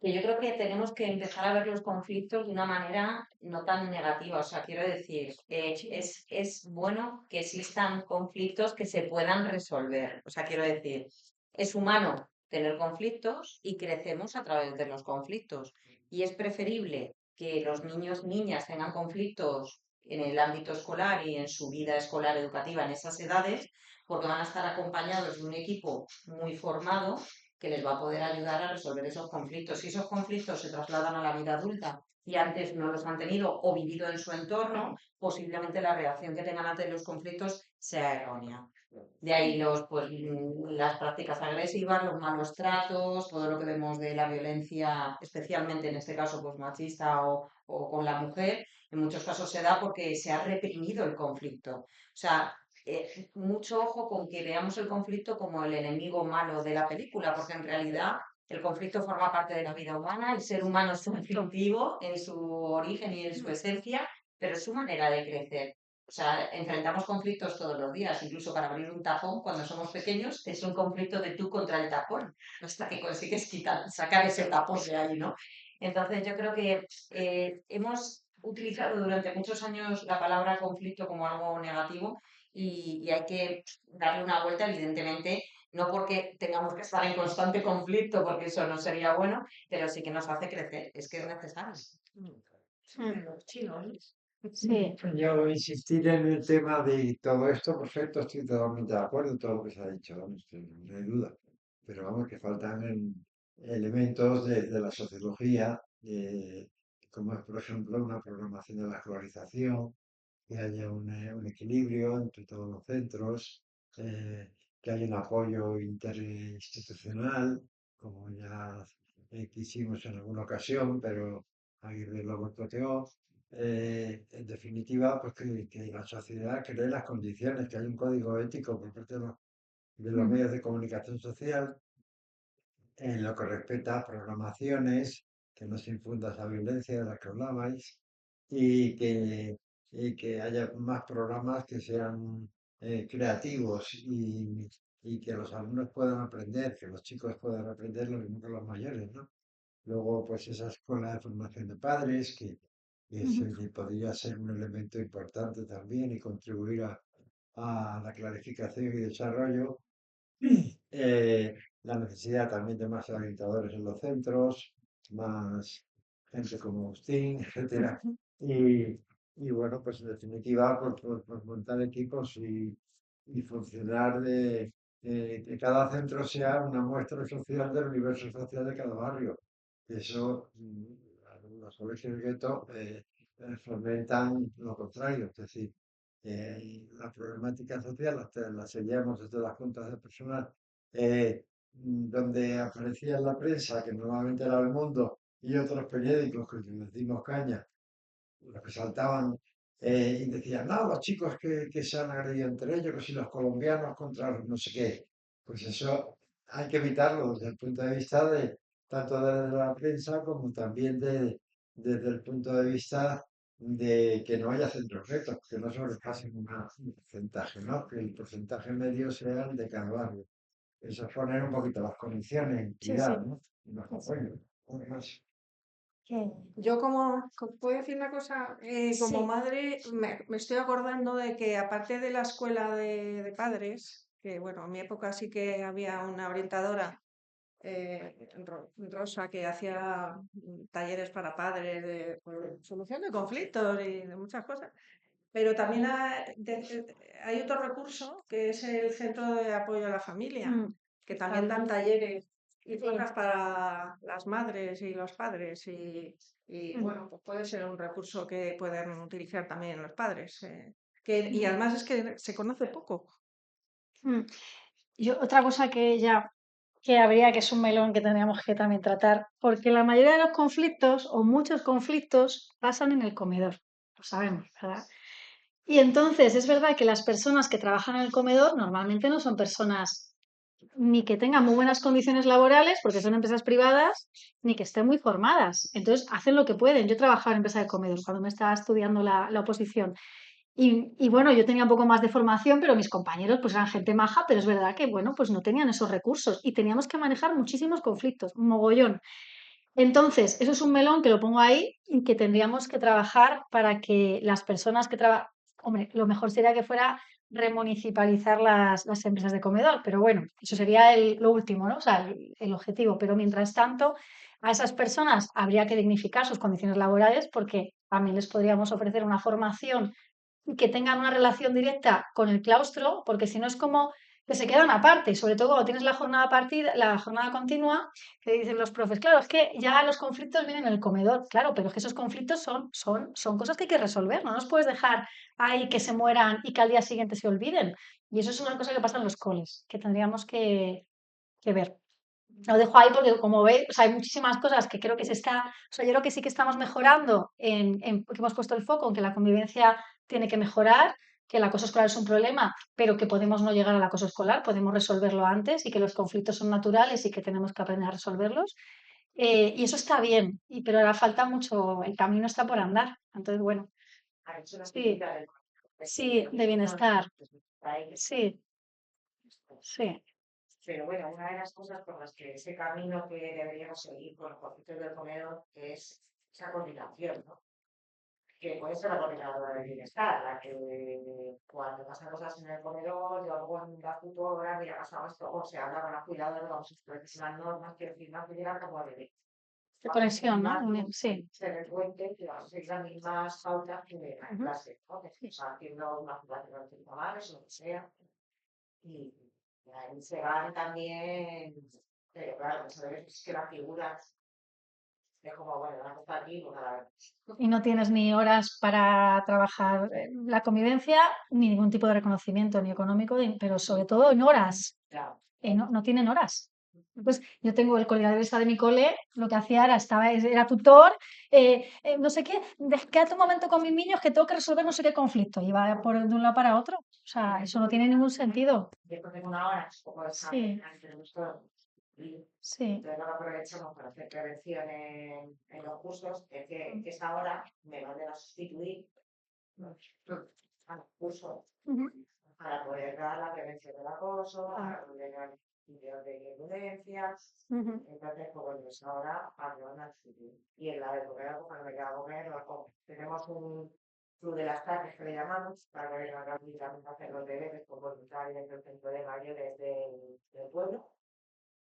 yo creo que tenemos que empezar a ver los conflictos de una manera no tan negativa. O sea, quiero decir, es bueno que existan conflictos que se puedan resolver. O sea, quiero decir, es humano tener conflictos y crecemos a través de los conflictos. Y es preferible que los niños y niñas tengan conflictos en el ámbito escolar y en su vida escolar educativa en esas edades, porque van a estar acompañados de un equipo muy formado que les va a poder ayudar a resolver esos conflictos. Si esos conflictos se trasladan a la vida adulta y antes no los han tenido o vivido en su entorno, posiblemente la reacción que tengan ante los conflictos sea errónea. De ahí las prácticas agresivas, los malos tratos, todo lo que vemos de la violencia, especialmente en este caso machista o con la mujer, en muchos casos se da porque se ha reprimido el conflicto. O sea, mucho ojo con que veamos el conflicto como el enemigo malo de la película, porque en realidad el conflicto forma parte de la vida humana, el ser humano es conflictivo en su origen y en su esencia, pero es su manera de crecer. O sea, enfrentamos conflictos todos los días, incluso para abrir un tapón cuando somos pequeños, es un conflicto de tú contra el tapón, hasta que consigues sacar ese tapón de ahí, ¿no? Entonces yo creo que hemos utilizado durante muchos años la palabra conflicto como algo negativo y hay que darle una vuelta, evidentemente, no porque tengamos que estar en constante conflicto, porque eso no sería bueno, pero sí que nos hace crecer, es que es necesario. Los chinos. Sí. Yo insistir en el tema de todo esto, perfecto, estoy totalmente de acuerdo en todo lo que se ha dicho, vamos, que no hay duda. Pero vamos, que faltan elementos de la sociología, como es, por ejemplo, una programación de la escolarización, que haya un equilibrio entre todos los centros, que haya un apoyo interinstitucional, como ya quisimos en alguna ocasión, pero Aguirre lo boicoteó. En definitiva, pues que la sociedad cree las condiciones, que hay un código ético por parte de los medios de comunicación social en lo que respecta a programaciones, que no se infunda esa violencia de la que hablabais, y que haya más programas que sean creativos y que los alumnos puedan aprender, que los chicos puedan aprender lo mismo que los mayores, ¿no? Luego, pues esa escuela de formación de padres, que podría ser un elemento importante también y contribuir a la clarificación y desarrollo. La necesidad también de más orientadores en los centros, más gente como Agustín, etcétera. Y bueno, pues en definitiva, por montar equipos y funcionar que cada centro sea una muestra social del universo social de cada barrio. Eso, los colegios de gueto fomentan lo contrario, es decir, la problemática social la seguíamos desde las juntas de personal, donde aparecía en la prensa, que normalmente era El Mundo, y otros periódicos que les dimos caña, los que saltaban y decían, no, los chicos que se han agredido entre ellos, que si los colombianos contra los no sé qué. Pues eso hay que evitarlo desde el punto de vista de tanto de la prensa como también desde el punto de vista de que no haya centros retos, que no sobrepasen un porcentaje, ¿no? Que el porcentaje medio sea el de cada barrio. Eso es poner un poquito las condiciones en Sí, cuidado, sí. ¿no? Y los apoyos. Uno más. Yo puedo decir una cosa, como Sí. madre me estoy acordando de que aparte de la escuela de padres, que bueno, en mi época sí que había una orientadora, Rosa, que hacía talleres para padres de solución de conflictos y de muchas cosas, pero también hay otro recurso que es el Centro de Apoyo a la Familia, que Está también dan bien. talleres y Sí. cosas para las madres y los padres y bueno, pues puede ser un recurso que pueden utilizar también los padres. Y además es que se conoce poco. Mm. Otra cosa que habría, que es un melón que tendríamos que también tratar, porque la mayoría de los conflictos o muchos conflictos pasan en el comedor, lo sabemos, ¿verdad? Y entonces es verdad que las personas que trabajan en el comedor normalmente no son personas ni que tengan muy buenas condiciones laborales, porque son empresas privadas, ni que estén muy formadas. Entonces hacen lo que pueden. Yo trabajaba en empresa de comedor cuando me estaba estudiando la oposición. Y bueno, yo tenía un poco más de formación, pero mis compañeros pues eran gente maja, pero es verdad que bueno, pues no tenían esos recursos y teníamos que manejar muchísimos conflictos, un mogollón. Entonces, eso es un melón que lo pongo ahí y que tendríamos que trabajar para que las personas que trabajan, hombre, lo mejor sería que fuera remunicipalizar las empresas de comedor, pero bueno, eso sería lo último, ¿no? O sea, el objetivo. Pero mientras tanto, a esas personas habría que dignificar sus condiciones laborales porque también les podríamos ofrecer una formación y que tengan una relación directa con el claustro, porque si no es como que se quedan aparte, sobre todo cuando tienes la jornada continua, que dicen los profes, claro, es que ya los conflictos vienen en el comedor, claro, pero es que esos conflictos son cosas que hay que resolver, no nos puedes dejar ahí que se mueran y que al día siguiente se olviden. Y eso es una cosa que pasa en los coles, que tendríamos que ver. Lo dejo ahí porque, como veis, o sea, hay muchísimas cosas que creo que o sea, yo creo que sí que estamos mejorando que hemos puesto el foco en que la convivencia tiene que mejorar, que el acoso escolar es un problema, pero que podemos no llegar al acoso escolar, podemos resolverlo antes y que los conflictos son naturales y que tenemos que aprender a resolverlos. Y eso está bien, pero ahora falta mucho, el camino está por andar. Entonces, bueno, sí, sí, de bienestar, sí, sí. Pero bueno, una de las cosas por las que ese camino que deberíamos seguir con los conflictos del comedor es esa coordinación, ¿no? Que puede ser la coordinadora del bienestar, la que cuando pasan cosas en el comedor, yo hago en la tutora, mira, pasado esto, o se habla con la cuidadora, vamos a establecer las normas, que al final tuviera como De conexión, ¿no? Sí. se recuente que vamos a seguir las mismas pautas que en la Ujú. clase, ¿no? Que se está haciendo una fundación de tamales o lo que sea. Y ahí se van también, pero claro, muchas veces es que la figura es como, bueno, una cosa aquí, pues a la vez. Y no tienes ni horas para trabajar la convivencia, ni ningún tipo de reconocimiento, ni económico, pero sobre todo en horas. Claro. No tienen horas. Pues yo tengo el coordinador de mi cole, lo que hacía era tutor, no sé qué, quédate un momento con mis niños que tengo que resolver no sé qué conflicto. Y va de un lado para otro. O sea, eso no tiene ningún sentido. Después de una hora, un poco de Sí, tenemos todo. Y sí. entonces lo que aprovechamos para hacer prevención en los cursos es que esa hora me manden a sustituir a los cursos. Ujú. para poder dar la prevención del acoso, para poder dar videos de violencias. Ujú. Entonces, pues bueno, eso ahora ayudan al futuro. Y en la de comer, pues cuando me queda a comer, lo como. Tenemos un club de las tardes que le llamamos, para que vengan también a hacer los deberes con voluntarios del centro de mayores del pueblo.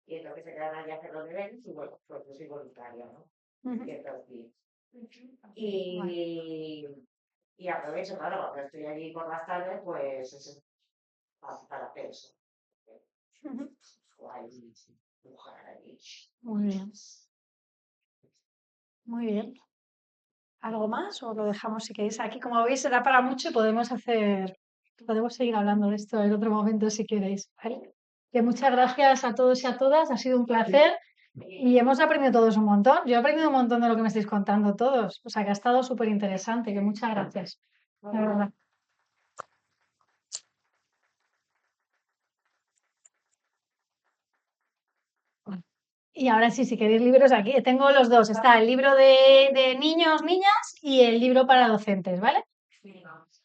Y entonces se quedan allí a hacer los deberes y bueno, pues yo soy voluntaria, ¿no? Ujú. Ciertos días. Y aprovecho, claro, cuando estoy allí por las tardes, pues eso, para hacer eso. Ujú. Ahí, dibujar ahí. Muy bien, muy bien. ¿Algo más o lo dejamos si queréis aquí? Como veis, será para mucho y podemos seguir hablando de esto en otro momento si queréis, ¿vale? Que muchas gracias a todos y a todas, ha sido un placer y hemos aprendido todos un montón. Yo he aprendido un montón de lo que me estáis contando todos, o sea que ha estado súper interesante, que muchas gracias, de verdad. Y ahora sí, si queréis libros aquí, tengo los dos, está el libro de niños, niñas y el libro para docentes, ¿vale? Sí, vamos.